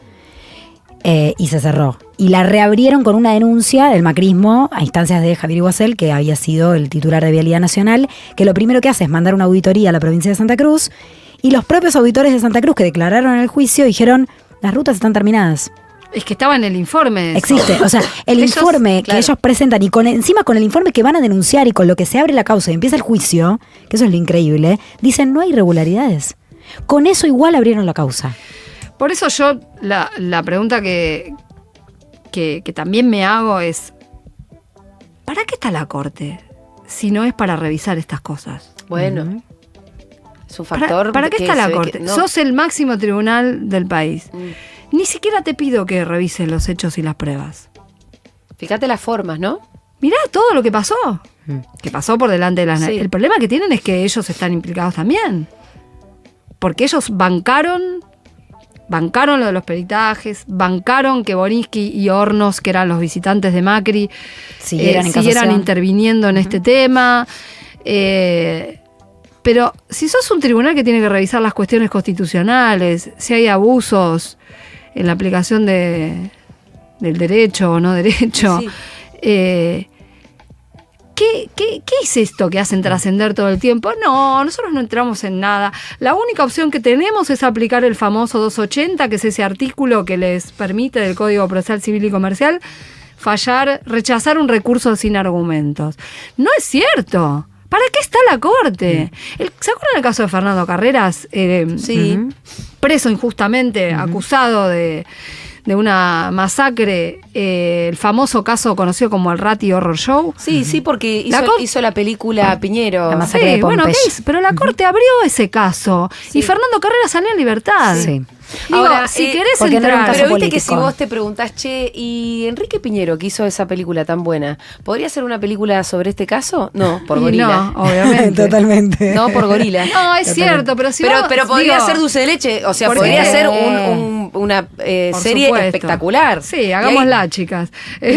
Y se cerró. Y la reabrieron con una denuncia del macrismo a instancias de Javier Iguacel, que había sido el titular de Vialidad Nacional, que lo primero que hace es mandar una auditoría a la provincia de Santa Cruz. Y los propios auditores de Santa Cruz que declararon en el juicio dijeron, las rutas están terminadas. Es que estaba en el informe. eso. Existe, o sea, el Ellos, informe que claro. ellos presentan y encima con el informe que van a denunciar y con lo que se abre la causa y empieza el juicio, que eso es lo increíble, dicen no hay irregularidades. Con eso igual abrieron la causa. Por eso yo, la pregunta que también me hago es, ¿para qué está la Corte si no es para revisar estas cosas? Bueno, es un factor. ¿Para qué que está la se ve Corte? que- no. Sos el máximo tribunal del país. Ni siquiera te pido que revises los hechos y las pruebas. Fíjate las formas, ¿no? Mirá todo lo que pasó. Que pasó por delante de las... Sí. El problema que tienen es que ellos están implicados también. Porque ellos bancaron lo de los peritajes, bancaron que Borinsky y Hornos, que eran los visitantes de Macri, Siguieran en siguieran casación. interviniendo en este tema. Pero si sos un tribunal que tiene que revisar las cuestiones constitucionales, si hay abusos en la aplicación del derecho o no derecho, Sí. ¿qué es esto que hacen trascender todo el tiempo? No, nosotros no entramos en nada. La única opción que tenemos es aplicar el famoso 280, que es ese artículo que les permite del Código Procesal Civil y Comercial rechazar un recurso sin argumentos. No es cierto. ¿Para qué está la Corte? ¿Se acuerdan del caso de Fernando Carreras? Sí. Preso injustamente, acusado de una masacre, el famoso caso conocido como el Ratty Horror Show. Sí, sí, porque La hizo la película Piñero. La masacre de bueno, Pompeya. pero la Corte abrió ese caso y Fernando Carreras salió en libertad. Sí. Digo, Ahora, si querés porque no era un entrar... caso Pero viste que si político. vos te preguntás, che, ¿y Enrique Piñero, que hizo esa película tan buena, podría hacer una película sobre este caso? No, por Y gorila. no, obviamente. Totalmente. No, por gorila. No, es cierto, pero si pero, vos- pero podría digo, ser dulce de leche, o sea, porque- podría ser una por serie supuesto. espectacular. Sí, hagámosla, chicas.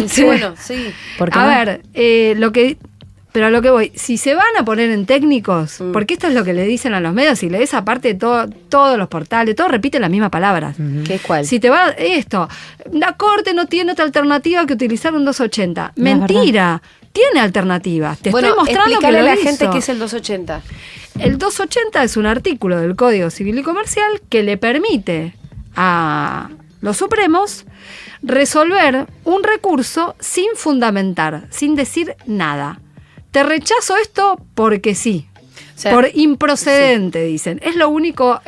Sí, bueno, sí. ¿Por qué A no? ver, pero a lo que voy, si se van a poner en técnicos, porque esto es lo que le dicen a los medios, y lees aparte todos los portales, todos repiten las mismas palabras. ¿Qué es cuál? Si te va esto, la Corte no tiene otra alternativa que utilizar un 280. No, es Mentira, tiene alternativas. Te bueno, estoy mostrando que explícale lo a la hizo. gente qué es el 280. El 280 es un artículo del Código Civil y Comercial que le permite a los Supremos resolver un recurso sin fundamentar, sin decir nada. Te rechazo esto porque sí. O sea, por improcedente, dicen. Es lo único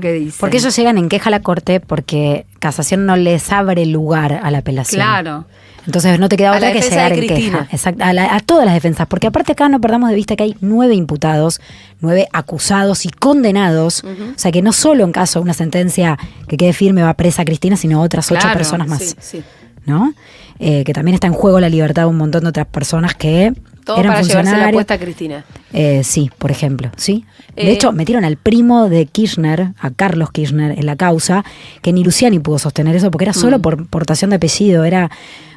que dicen. Porque ellos llegan en queja a la Corte porque Casación no les abre lugar a la apelación. Claro. Entonces no te queda A otra la que defensa llegar de en Cristina. queja. Exacto, a todas las defensas. Porque aparte acá no perdamos de vista que hay 9 imputados, 9 acusados y condenados. O sea que no solo en caso de una sentencia que quede firme va presa Cristina, sino otras 8 Claro, personas más. Sí, sí. ¿No? Que también está en juego la libertad de un montón de otras personas que Todo eran para llevarse la funcionarios. apuesta a Cristina. Sí, por ejemplo, sí. De hecho, metieron al primo de Kirchner, a Carlos Kirchner, en la causa, que ni Luciani pudo sostener eso porque era solo por portación de apellido. Era,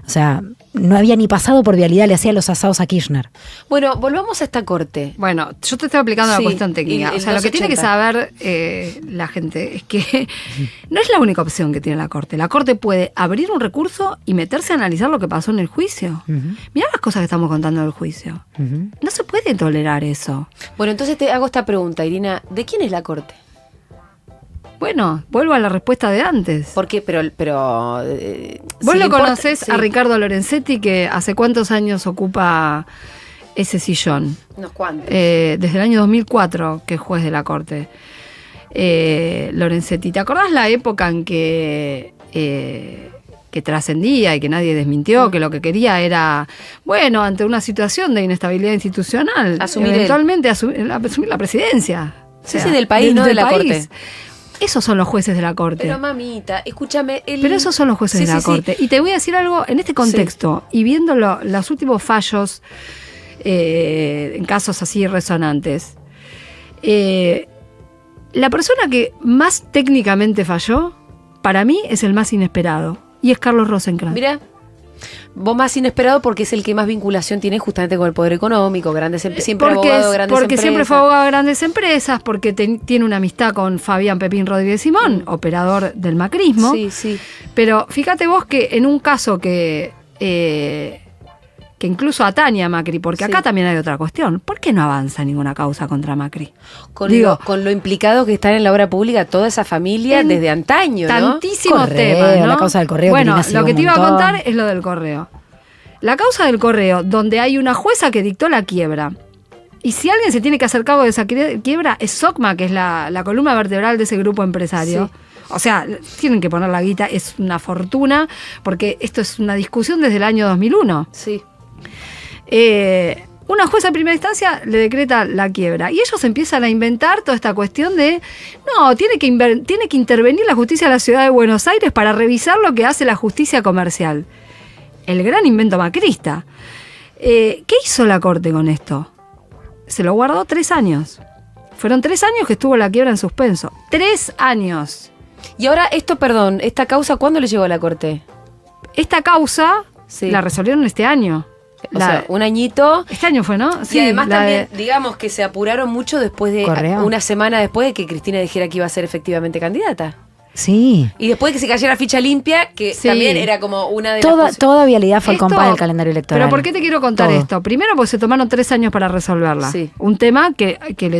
o sea, no había ni pasado por vialidad, le hacía los asados a Kirchner. Bueno, volvamos a esta corte. Bueno, yo te estoy explicando la Sí, cuestión técnica. el O sea, lo que tiene que 280. saber la gente es que no es la única opción que tiene la Corte. La Corte puede abrir un recurso y meterse a analizar lo que pasó en el juicio. Mirá las cosas que estamos contando del juicio. No se puede tolerar eso. Bueno, entonces te hago esta pregunta, Irina. ¿De quién es la corte? Bueno, vuelvo a la respuesta de antes. ¿Por qué? Pero Vos si lo le importa- conocés sí. a Ricardo Lorenzetti, que hace cuántos años ocupa ese sillón. Unos cuantos. Desde el año 2004, que es juez de la Corte. Lorenzetti, ¿te acordás la época en que trascendía y que nadie desmintió, que lo que quería era, bueno, ante una situación de inestabilidad institucional, Asumir eventualmente asumir la presidencia? Sí, sí, del país, no de la Corte. Esos son los jueces de la Corte. Pero mamita, escúchame. Pero esos son los jueces Sí, de la sí, sí. Corte. Y te voy a decir algo, en este contexto, y viendo los últimos fallos en casos así resonantes, la persona que más técnicamente falló, para mí, es el más inesperado. Y es Carlos Rosenkrantz. Mira, vos más inesperado porque es el que más vinculación tiene justamente con el poder económico, siempre abogado de grandes porque empresas. siempre fue abogado de grandes empresas, porque tiene una amistad con Fabián Pepín Rodríguez Simón, operador del macrismo. Sí, sí. Pero fíjate vos que en un caso que incluso atañe a Macri, porque Sí. acá también hay otra cuestión. ¿Por qué no avanza ninguna causa contra Macri? Con lo implicado que están en la obra pública toda esa familia En desde antaño, ¿no? Tantísimos Correo, temas, ¿no? la causa del correo, Bueno, que Irina siguió lo que un te iba a montón. contar es lo del correo. La causa del correo, donde hay una jueza que dictó la quiebra. Y si alguien se tiene que hacer cargo de esa quiebra, es SOCMA, que es la columna vertebral de ese grupo empresario. Sí. O sea, tienen que poner la guita, es una fortuna, porque esto es una discusión desde el año 2001. Sí. Una jueza de primera instancia le decreta la quiebra y ellos empiezan a inventar toda esta cuestión de no, tiene que intervenir la justicia de la ciudad de Buenos Aires para revisar lo que hace la justicia comercial. El gran invento macrista. ¿Qué hizo la Corte con esto? Se lo guardó 3 años. Fueron 3 años que estuvo la quiebra en suspenso. 3 años. Y ahora esta causa, ¿cuándo le llegó a la corte? Esta causa Sí. la resolvieron este año. O sea, un añito. Este año fue, ¿no? Y además la también, de- digamos que se apuraron mucho después de Correo. una semana después de que Cristina dijera que iba a ser efectivamente candidata. Sí. Y después de que se cayera ficha limpia, que Sí. también era como una de Toda, las toda vialidad fue al Esto- compás del calendario electoral. Pero ¿por qué te quiero contar Todo. esto? Primero porque se tomaron 3 años para resolverla. Sí. Un tema que lo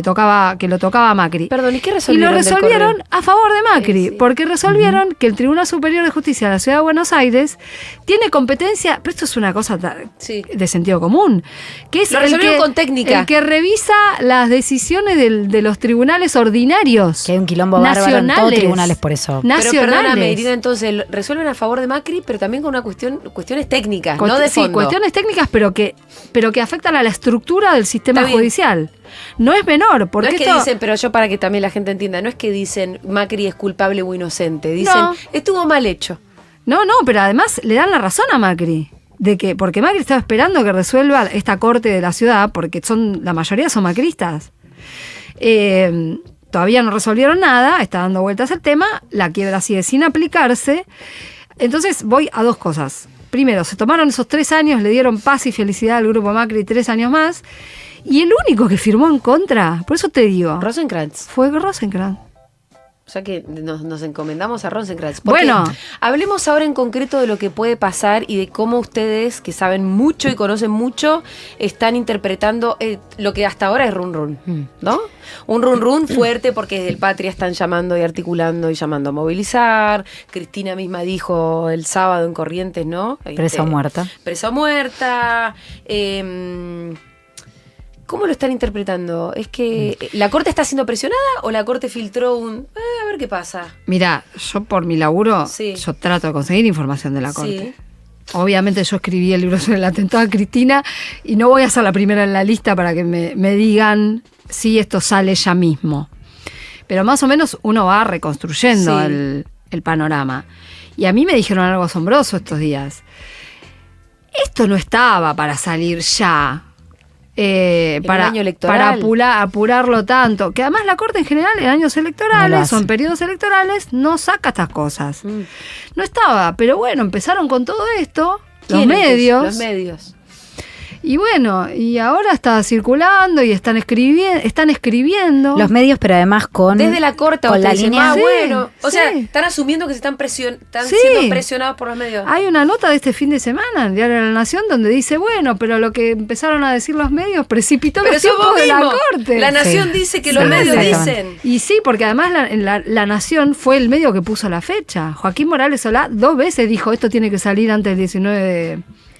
tocaba a Macri. Perdón, ¿y qué Y lo resolvieron del resolvieron correo? a favor de Macri, Sí, sí. porque resolvieron que el Tribunal Superior de Justicia de la Ciudad de Buenos Aires tiene competencia, pero esto es una cosa Sí. de sentido común, que es Lo el resolvieron que, con técnica. el que revisa las decisiones de los tribunales ordinarios. Que hay un quilombo bárbaro en todos nacionales. tribunales por eso. Pero Nacionales. perdóname, Irina, entonces resuelven a favor de Macri, pero también con cuestiones técnicas, no de Sí, fondo. cuestiones técnicas, pero que afectan a la estructura del sistema Está bien. judicial. No es menor, porque No es que esto... dicen, pero yo para que también la gente entienda, no es que dicen Macri es culpable o inocente, dicen No. estuvo mal hecho. No, pero además le dan la razón a Macri. Porque Macri estaba esperando que resuelva esta corte de la ciudad, porque la mayoría son macristas. Todavía no resolvieron nada, está dando vueltas el tema, la quiebra sigue sin aplicarse. Entonces voy a 2 cosas. Primero, se tomaron esos 3 años, le dieron paz y felicidad al grupo Macri 3 años más. Y el único que firmó en contra, por eso te digo, Rosenkrantz. fue Rosenkrantz. O sea que nos encomendamos a Rosenkrantz. Porque Bueno. hablemos ahora en concreto de lo que puede pasar y de cómo ustedes, que saben mucho y conocen mucho, están interpretando lo que hasta ahora es run run, ¿no? Un run run fuerte porque desde el Patria están llamando y articulando y llamando a movilizar. Cristina misma dijo el sábado en Corrientes, ¿no? Presa o muerta. Presa o muerta. ¿Cómo lo están interpretando? ¿Es que la Corte está siendo presionada o la Corte filtró a ver qué pasa? Mira, yo por mi laburo, Sí. yo trato de conseguir información de la corte. Sí. Obviamente yo escribí el libro sobre el atentado a Cristina y no voy a ser la primera en la lista para que me digan si esto sale ya mismo. Pero más o menos uno va reconstruyendo Sí. el panorama. Y a mí me dijeron algo asombroso estos días. Esto no estaba para salir ya. Para, año electoral. para apurarlo tanto. Que además la Corte en general en años No lo electorales hace. o en periodos electorales no saca estas cosas. No estaba, pero bueno, empezaron con todo esto Los medios. Los medios. Y bueno, y ahora está circulando y están escribiendo. Los medios, pero además con... Desde la corte con la línea... sí, bueno. O sea, sí. están asumiendo que se están Sí. siendo presionados por los medios. Hay una nota de este fin de semana en Diario de la Nación donde dice, bueno, pero lo que empezaron a decir los medios precipitó Pero los sos tiempos vos de la mismo. corte. La Nación Sí. dice que Sí, los medios exactamente. dicen. Y sí, porque además la Nación fue el medio que puso la fecha. Joaquín Morales Solá 2 veces dijo, esto tiene que salir antes del 19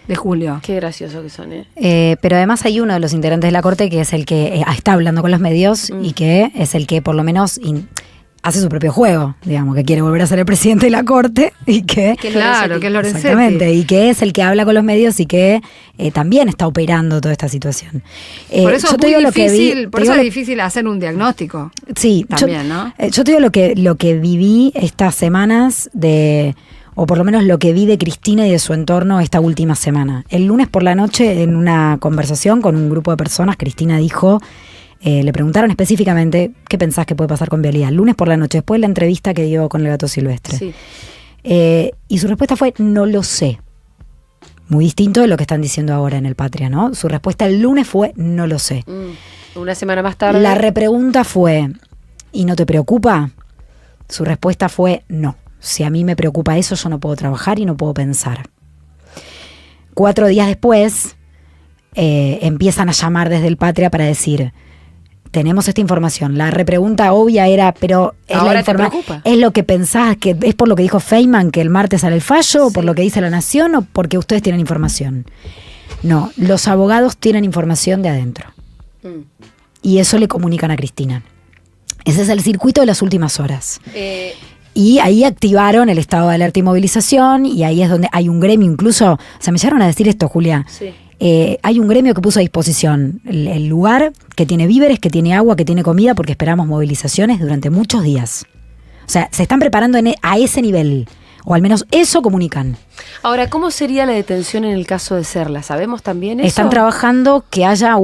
de julio. Qué gracioso que son, ¿eh? Pero además hay uno de los integrantes de la Corte que es el que está hablando con los medios y que es el que por lo menos hace su propio juego, digamos, que quiere volver a ser el presidente de la Corte y que... Claro, que es Lorenzetti. Exactamente, y que es el que habla con los medios y que también está operando toda esta situación. Por eso yo es te muy digo lo que vi- difícil, por te eso digo es lo- difícil hacer un diagnóstico. Sí, También, ¿no? Yo te digo lo que viví estas semanas o por lo menos lo que vi de Cristina y de su entorno esta última semana. El lunes por la noche, en una conversación con un grupo de personas, Cristina dijo, le preguntaron específicamente qué pensás que puede pasar con Vialidad. El lunes por la noche, después de la entrevista que dio con el Gato Silvestre. Sí. Y su respuesta fue, no lo sé. Muy distinto de lo que están diciendo ahora en el Patria, ¿no? Su respuesta el lunes fue, no lo sé. Una semana más tarde. La repregunta fue, ¿y no te preocupa? Su respuesta fue, no. Si a mí me preocupa eso, yo no puedo trabajar y no puedo pensar. 4 días después, empiezan a llamar desde el Patria para decir, tenemos esta información. La repregunta obvia era, pero ¿es Ahora la te preocupa. ¿Es lo que pensás? Que ¿es por lo que dijo Feynman que el martes sale el fallo? ¿O por lo que dice La Nación? ¿O porque ustedes tienen información? No, los abogados tienen información de adentro. Y eso le comunican a Cristina. Ese es el circuito de las últimas horas. Y ahí activaron el estado de alerta y movilización, y ahí es donde hay un gremio, incluso, o sea, me llegaron a decir esto, Julia. Sí. Hay un gremio que puso a disposición el lugar, que tiene víveres, que tiene agua, que tiene comida, porque esperamos movilizaciones durante muchos días. O sea, se están preparando a ese nivel, o al menos eso comunican. Ahora, ¿cómo sería la detención en el caso de Serla? ¿Sabemos también eso? Están trabajando que haya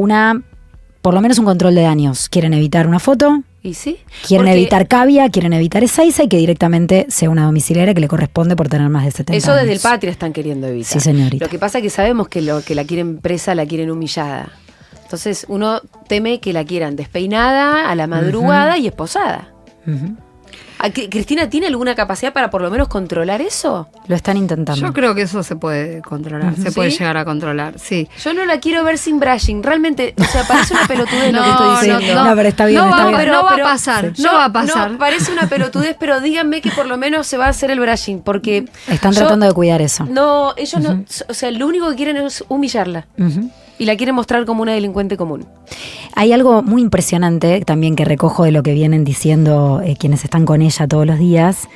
por lo menos un control de daños. Quieren evitar una foto. ¿Y sí? Quieren Porque evitar Cavia, quieren evitar Ezeiza y que directamente sea una domiciliaria que le corresponde por tener más de 70 eso años. desde el Patria están queriendo evitar. Sí, señorita. Lo que pasa es que sabemos que lo que la quieren presa la quieren humillada. Entonces uno teme que la quieran despeinada, a la madrugada y esposada. Ujú. ¿Cristina tiene alguna capacidad para por lo menos controlar eso? Lo están intentando. Yo creo que eso se puede controlar, se puede ¿Sí? llegar a controlar, sí. Yo no la quiero ver sin brushing. Realmente, o sea, parece una pelotudez lo que estoy diciendo. No, pero está bien, No está va, bien. no va a Pero- pasar, Yo- no va a pasar. No, parece una pelotudez, pero díganme que por lo menos se va a hacer el brushing, porque... Están yo- tratando de cuidar eso. No, ellos no... O sea, lo único que quieren es humillarla. Ujú. Y la quieren mostrar como una delincuente común. Hay algo muy impresionante también que recojo de lo que vienen diciendo quienes están con ella todos los días,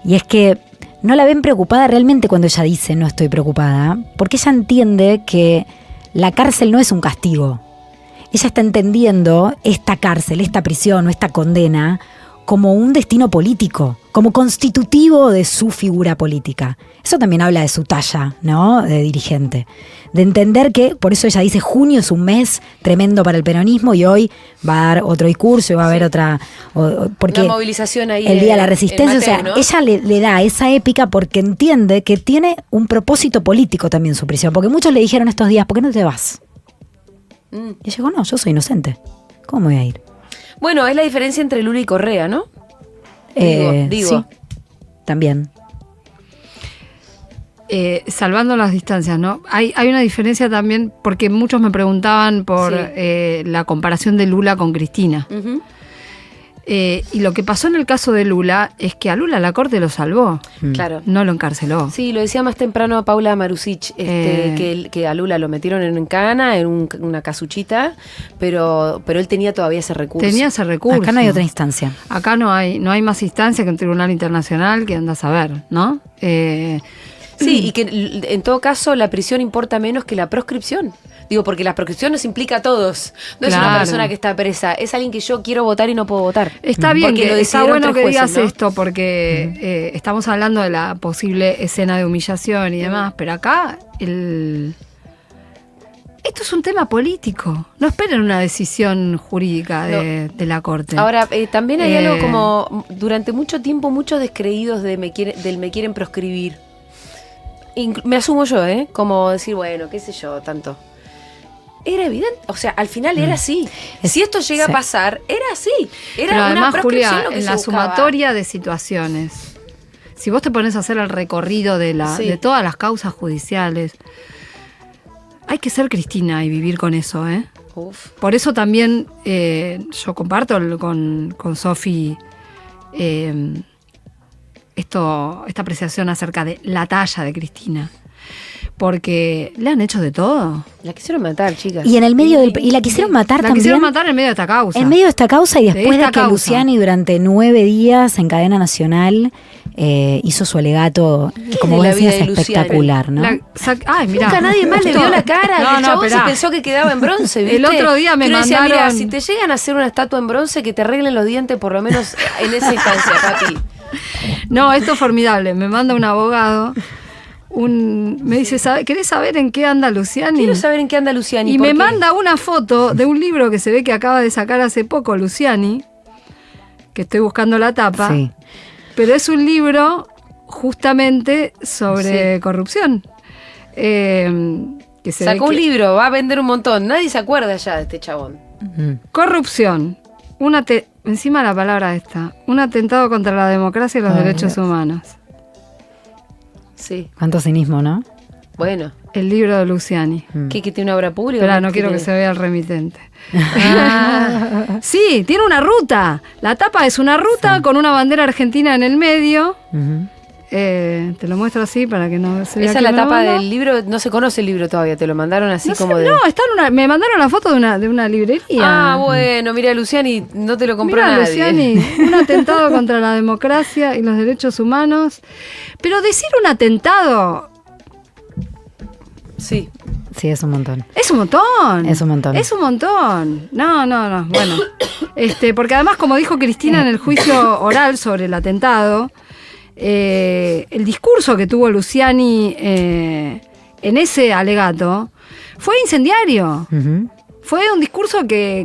y es que no la ven preocupada realmente cuando ella dice no estoy preocupada, porque ella entiende que la cárcel no es un castigo. Ella está entendiendo esta cárcel, esta prisión o esta condena como un destino político, como constitutivo de su figura política. Eso también habla de su talla, ¿no? De dirigente. De entender que, por eso ella dice, junio es un mes tremendo para el peronismo y hoy va a dar otro discurso y va a haber otra... porque Una movilización ahí el Día de la en Resistencia, Mateo, o sea, ¿no? ella le da esa épica porque entiende que tiene un propósito político también su prisión. Porque muchos le dijeron estos días, ¿por qué no te vas? Y ella dijo, no, yo soy inocente. ¿Cómo me voy a ir? Bueno, es la diferencia entre Lula y Correa, ¿no? Digo. Sí, también. Salvando las distancias, ¿no? Hay una diferencia también, porque muchos me preguntaban por Sí. la comparación de Lula con Cristina. Ujú. Y lo que pasó en el caso de Lula es que a Lula la Corte lo salvó, Claro. no lo encarceló. Sí, lo decía más temprano Paula Marusic, que a Lula lo metieron en cana, en una casuchita, pero él tenía todavía ese recurso. Tenía ese recurso. Acá no hay otra instancia. Acá no hay más instancia que un tribunal internacional que anda a saber, ¿no? Sí, y que en todo caso la prisión importa menos que la proscripción. Digo, porque la proscripción nos implica a todos. No es una Claro. persona que está presa, es alguien que yo quiero votar y no puedo votar. Está bien, Porque lo que está decidieron bueno tres que digas jueces, ¿no? esto, porque estamos hablando de la posible escena de humillación y demás, pero acá esto es un tema político. No esperen una decisión jurídica de la Corte. Ahora, también hay algo Eh, como, durante mucho tiempo, muchos descreídos del me quieren proscribir. me asumo yo, como decir, bueno, qué sé yo, tanto. Era evidente, o sea, al final era así. Si esto llega a pasar, era así. Era Pero una además, proscripción Julia, lo que en se la buscaba. sumatoria de situaciones, si vos te pones a hacer el recorrido de todas las causas judiciales, hay que ser Cristina y vivir con eso, Uf. Por eso también yo comparto con Sofi esta apreciación acerca de la talla de Cristina. Porque le han hecho de todo. La quisieron matar, chicas. Y en el medio y la quisieron matar La también. quisieron matar en medio de esta causa. En medio de esta causa y después de esta que causa. Luciani durante 9 días en cadena nacional hizo su alegato, que como de vos la vida decías, de Luciani? espectacular, ¿no? Ay, mirá. Nunca nadie más le vio la cara. No, el no, chabón se esperá. pensó que quedaba en bronce, ¿viste? El otro día me Que uno decía, mandaron- mira, si te llegan a hacer una estatua en bronce, que te arreglen los dientes por lo menos en esa instancia, papi. No, esto es formidable. Me manda un abogado. Me dice, ¿querés saber en qué anda Luciani? Quiero saber en qué anda Luciani. Y ¿por me qué? manda una foto de un libro que se ve que acaba de sacar hace poco Luciani, que estoy buscando la tapa, Sí. pero es un libro justamente sobre Sí. corrupción. Que se ve Sacó un que- libro, va a vender un montón. Nadie se acuerda ya de este chabón. Corrupción. Encima la palabra esta. Un atentado contra la democracia y los Ay, derechos Dios. humanos. Sí, Cuánto cinismo, ¿no? bueno. El libro de Luciani. ¿Qué tiene una obra pública? Espera, no ¿Qué quiero que tiene? se vea el remitente. Ah, Sí, tiene una ruta. La tapa es una ruta con una bandera argentina en el medio. Ujú. Te lo muestro así para que no se vea. esa es quién la me lo tapa manda. del libro. No se conoce el libro todavía. Te lo mandaron así No, sé, como de. no, está en me mandaron la foto de una librería. Ah, bueno, mira, Luciani, no te lo compró Mira, nadie. Luciani, un atentado contra la democracia y los derechos humanos. Pero decir un atentado Sí. Sí, es un montón. es un montón. Es un montón. Es un montón. No. Bueno, porque además, como dijo Cristina en el juicio oral sobre el atentado, el discurso que tuvo Luciani en ese alegato fue incendiario. Ujú. Fue un discurso que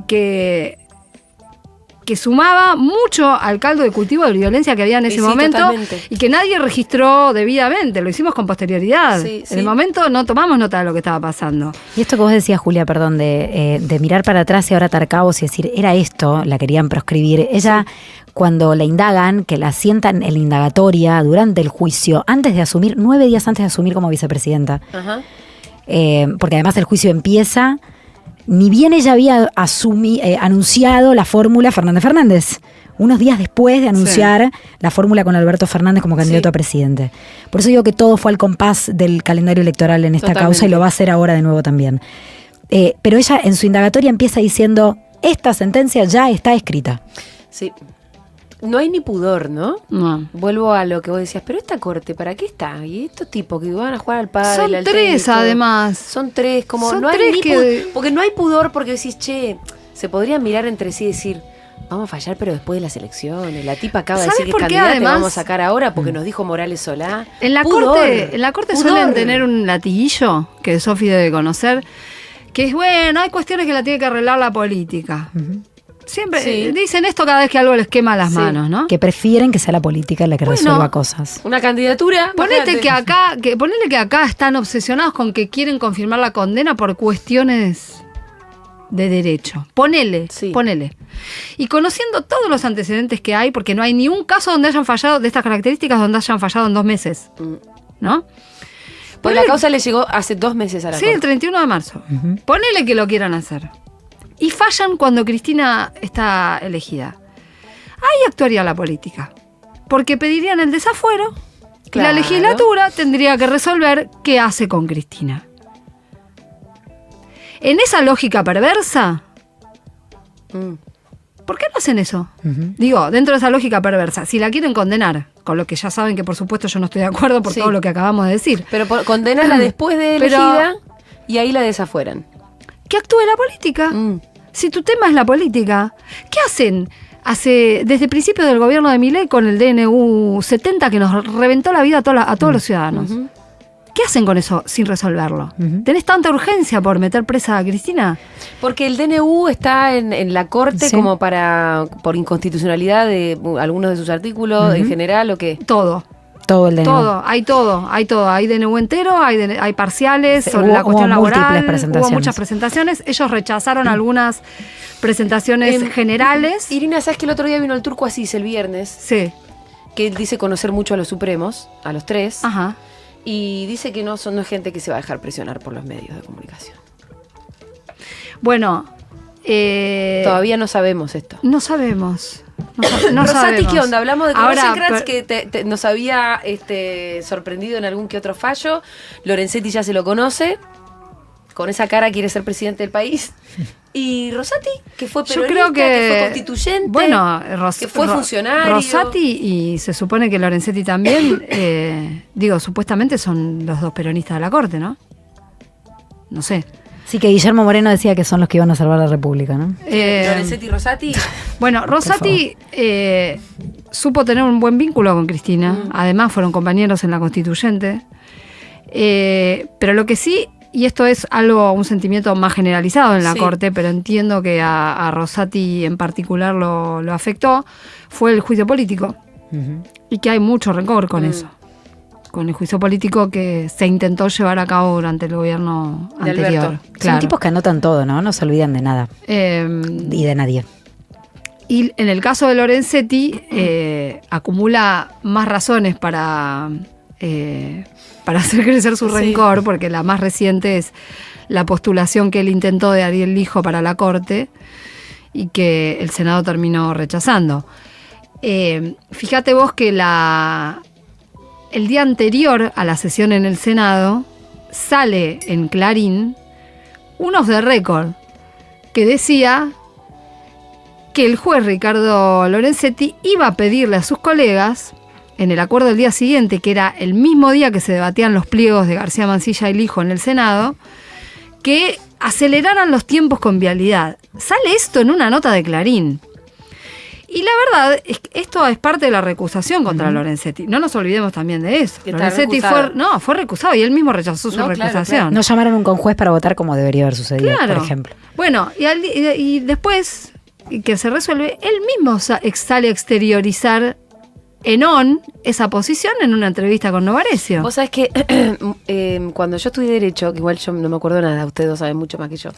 sumaba mucho al caldo de cultivo de violencia que había en ese Sí, momento totalmente. y que nadie registró debidamente. Lo hicimos con posterioridad. Sí, sí. En el momento no tomamos nota de lo que estaba pasando. Y esto que vos decías, Julia, perdón, de mirar para atrás y ahora atar cabos y decir, era esto, la querían proscribir. Ella, cuando la indagan, que la sientan en la indagatoria durante el juicio, antes de asumir, 9 días antes de asumir como vicepresidenta, Ajá. porque además el juicio empieza, ni bien ella había anunciado la fórmula Fernández, unos días después de anunciar la fórmula con Alberto Fernández como candidato Sí. a presidente. Por eso digo que todo fue al compás del calendario electoral en esta Totalmente. causa y lo va a hacer ahora de nuevo también. Pero ella en su indagatoria empieza diciendo, esta sentencia ya está escrita. Sí. No hay ni pudor, ¿no? No. Vuelvo a lo que vos decías, pero esta corte, ¿para qué está? Y estos tipos que van a jugar al pádel, Son al 3 tenis, todo. además. Son 3, como Son no hay 3 ni que- porque no hay pudor, porque decís, che, se podrían mirar entre sí y decir, vamos a fallar, pero después de las elecciones. La tipa acaba de ¿Sabes decir que por es qué, candidata, y además? vamos a sacar ahora porque nos dijo Morales Solá. En la Pudor, corte pudor. suelen tener un latiguillo que Sofi debe conocer, que es bueno, hay cuestiones que la tiene que arreglar la política. Siempre Sí. dicen esto cada vez que algo les quema las Sí. manos, ¿no? Que prefieren que sea la política la que Bueno, resuelva cosas. Una candidatura. Ponele imagínate. ponele que acá están obsesionados con que quieren confirmar la condena por cuestiones de derecho. Ponele. Y conociendo todos los antecedentes que hay, porque no hay ni un caso donde hayan fallado de estas características donde hayan fallado en 2 meses, Mm. ¿no? Pues la Ponele- causa le llegó hace 2 meses a la Sí, el corte. 31 de marzo. Ponele que lo quieran hacer. Y fallan cuando Cristina está elegida. Ahí actuaría la política. Porque pedirían el desafuero y Claro. la legislatura tendría que resolver qué hace con Cristina. En esa lógica perversa, Mm. ¿por qué no hacen eso? Ujú. Digo, dentro de esa lógica perversa, si la quieren condenar, con lo que ya saben que por supuesto yo no estoy de acuerdo por Sí. todo lo que acabamos de decir, Pero condenarla después de Pero- elegida y ahí la desafueran. que actúe la política. Mm. Si tu tema es la política, ¿qué hacen? Desde el principio del gobierno de Milei con el DNU 70 que nos reventó la vida a todos los ciudadanos. Ujú. ¿Qué hacen con eso sin resolverlo? Ujú. ¿Tenés tanta urgencia por meter presa a Cristina? Porque el DNU está en la corte Sí. como por inconstitucionalidad de algunos de sus artículos en general o qué. Todo. Todo el DNU. Hay todo. Hay DNU entero, hay parciales sobre la cuestión laboral. Hubo muchas presentaciones. Ellos rechazaron algunas presentaciones generales. Irina, ¿sabes que el otro día vino el Turco Asís el viernes? Sí. Que él dice conocer mucho a los supremos, a los tres. Ajá. Y dice que no es gente que se va a dejar presionar por los medios de comunicación. Bueno, todavía no sabemos esto. No sabemos. No Rosati, sabemos. ¿qué onda? Hablamos de Ahora, Rosenkrantz, que nos había sorprendido en algún que otro fallo. Lorenzetti ya se lo conoce. Con esa cara quiere ser presidente del país. Y Rosati, que fue peronista, yo creo que fue constituyente, bueno, que fue funcionario. Rosati y se supone que Lorenzetti también, supuestamente son los dos peronistas de la Corte, ¿no? No sé. Sí, que Guillermo Moreno decía que son los que iban a salvar la República, ¿no? Lorenzetti y Rosati. Bueno, Rosati supo tener un buen vínculo con Cristina. Además, fueron compañeros en la Constituyente. Pero lo que sí, y esto es un sentimiento más generalizado en la Corte, pero entiendo que a Rosati en particular lo afectó, fue el juicio político. Uh-huh. Y que hay mucho rencor con eso. Con el juicio político que se intentó llevar a cabo durante el gobierno anterior. Claro. Son tipos que anotan todo, ¿no? No se olvidan de nada. Y de nadie. Y en el caso de Lorenzetti, acumula más razones para hacer crecer su rencor, porque la más reciente es la postulación que él intentó de Ariel Lijo para la Corte y que el Senado terminó rechazando. Fíjate vos que el día anterior a la sesión en el Senado sale en Clarín un off the record que decía que el juez Ricardo Lorenzetti iba a pedirle a sus colegas, en el acuerdo del día siguiente, que era el mismo día que se debatían los pliegos de García Mansilla y Lijo en el Senado, que aceleraran los tiempos con vialidad. Sale esto en una nota de Clarín. Y la verdad es que esto es parte de la recusación contra Lorenzetti. No nos olvidemos también de eso. Lorenzetti fue recusado y él mismo rechazó su recusación. Claro. No llamaron un conjuez para votar como debería haber sucedido, por ejemplo. Bueno, y después que se resuelve, él mismo sale a exteriorizar esa posición en una entrevista con Novarecio. Vos sabés que cuando yo estudié Derecho, que igual yo no me acuerdo nada, ustedes dos saben mucho más que yo,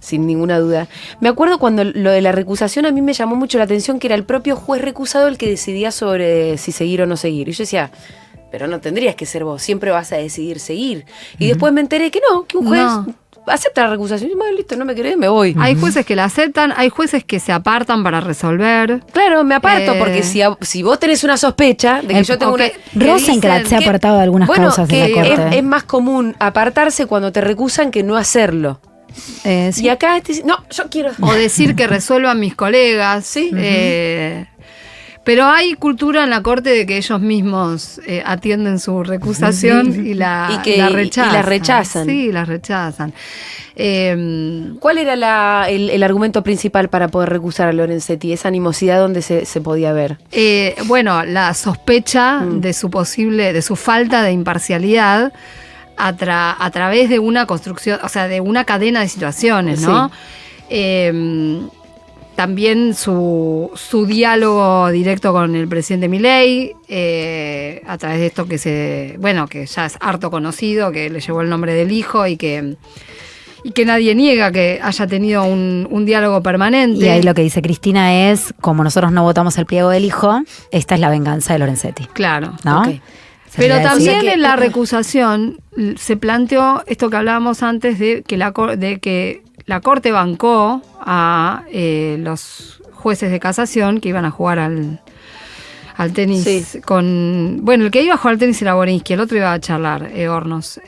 sin ninguna duda. Me acuerdo cuando lo de la recusación a mí me llamó mucho la atención, que era el propio juez recusado el que decidía sobre si seguir o no seguir. Y yo decía, pero no tendrías que ser vos, siempre vas a decidir seguir. Y después me enteré que no, que un juez acepta la recusación y bueno, listo, no me querés, me voy. Hay jueces que la aceptan, hay jueces que se apartan para resolver. Claro, me aparto porque si vos tenés una sospecha de que yo tengo una... Rosenkrantz se ha apartado de algunas causas de la Corte. Es más común apartarse cuando te recusan que no hacerlo. Sí. Y acá no, yo quiero... O decir que resuelvan mis colegas. Sí. Pero hay cultura en la Corte de que ellos mismos atienden su recusación y la rechazan. Y la rechazan. Sí, la rechazan. ¿Cuál era el argumento principal para poder recusar a Lorenzetti? Esa animosidad, ¿dónde se podía ver? Bueno, la sospecha de su falta de imparcialidad a través de una construcción, o sea, de una cadena de situaciones, ¿no? Sí. También su diálogo directo con el presidente Milei, a través de esto que ya es harto conocido, que le llevó el nombre del hijo y que nadie niega que haya tenido un diálogo permanente. Y ahí lo que dice Cristina es, como nosotros no votamos el pliego del hijo, esta es la venganza de Lorenzetti. Claro. ¿No? Okay. Pero también en la recusación se planteó esto que hablábamos antes de que la Corte bancó a los jueces de casación que iban a jugar al tenis con... Bueno, el que iba a jugar al tenis era Borinsky, el otro iba a charlar, Hornos.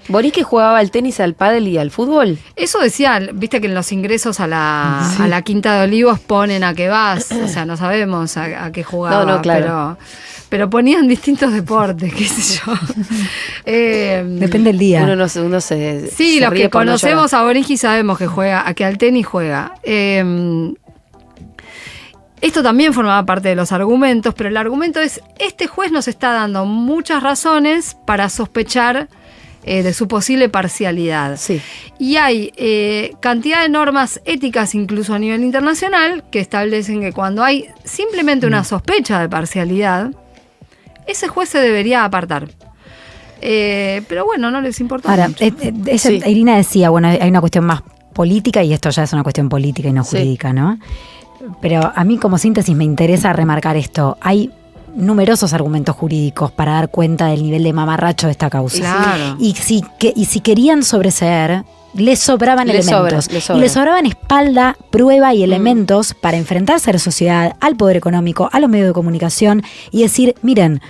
¿Borinsky jugaba al tenis, al pádel y al fútbol? Eso decía, viste que en los ingresos a la Quinta de Olivos ponen a qué vas, o sea, no sabemos a qué jugaba, no, claro. pero ponían distintos deportes, qué sé yo. Depende del día. Uno se sí, se los ríe que por no conocemos llorar. a Borinsky sabemos que que al tenis juega. Esto también formaba parte de los argumentos, pero el argumento es, este juez nos está dando muchas razones para sospechar de su posible parcialidad. Sí. Y hay cantidad de normas éticas, incluso a nivel internacional, que establecen que cuando hay simplemente una sospecha de parcialidad, ese juez se debería apartar. Pero bueno, no les importa. Ahora, mucho. Sí. Irina decía, bueno, hay una cuestión más política y esto ya es una cuestión política y no Sí. jurídica, ¿no? Pero a mí como síntesis me interesa remarcar esto. Hay numerosos argumentos jurídicos para dar cuenta del nivel de mamarracho de esta causa. Claro. Y si querían sobreseer, les sobraban elementos. Y les sobraban espalda, prueba y elementos para enfrentarse a la sociedad, al poder económico, a los medios de comunicación y decir, miren,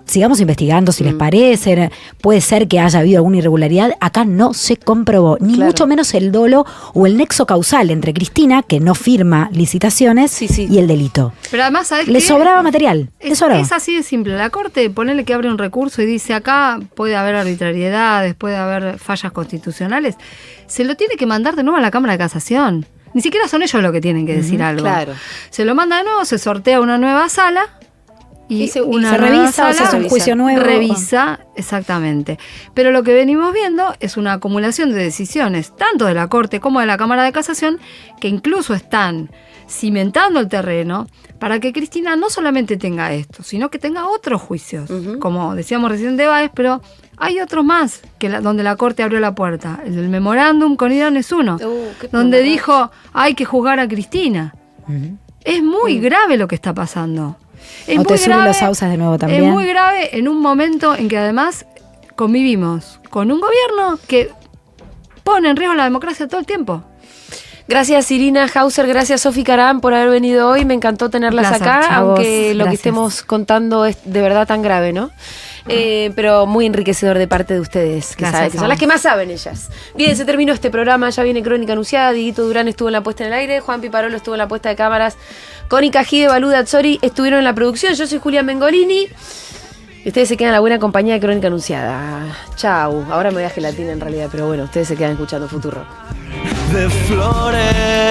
sigamos investigando si les parece, puede ser que haya habido alguna irregularidad, acá no se comprobó, ni Claro. mucho menos el dolo o el nexo causal entre Cristina, que no firma licitaciones, Sí, sí. y el delito. Pero además, ¿sabes Le qué? sobraba material, le sobraba. Es así de simple. La Corte, ponele que abre un recurso y dice acá puede haber arbitrariedades, puede haber fallas constitucionales. Se lo tiene que mandar de nuevo a la Cámara de Casación. Ni siquiera son ellos los que tienen que decir algo. Claro. Se lo manda de nuevo, se sortea una nueva sala y se una se nueva revisa, o se hace un juicio nuevo. Revisa, exactamente. Pero lo que venimos viendo es una acumulación de decisiones, tanto de la Corte como de la Cámara de Casación, que incluso están cimentando el terreno para que Cristina no solamente tenga esto, sino que tenga otros juicios. Como decíamos recién de Báez, pero hay otros más que donde la Corte abrió la puerta. El del memorándum con Irán es uno, Qué donde problema. dijo hay que juzgar a Cristina. Es muy grave lo que está pasando. Es O te muy suben grave, los sauces de nuevo también. Es muy grave en un momento en que además convivimos con un gobierno que pone en riesgo la democracia todo el tiempo. Gracias Irina Hauser, gracias Sofi Carán por haber venido hoy. Me encantó tenerlas Placer, acá, chavos, aunque lo que gracias. estemos contando es de verdad tan grave, ¿no? Pero muy enriquecedor de parte de ustedes, que, Gracias saben, que a son las vos. que más saben ellas. Bien, se terminó este programa, ya viene Crónica Anunciada, Dieguito Durán estuvo en la puesta en el aire, Juan Piparolo estuvo en la puesta de cámaras, Connie Cajide, Baluda Azzori estuvieron en la producción, yo soy Julián Mengolini. Y ustedes se quedan en la buena compañía de Crónica Anunciada. Chau. Ahora me voy a gelatina en realidad, pero bueno, ustedes se quedan escuchando Futuro. de flores.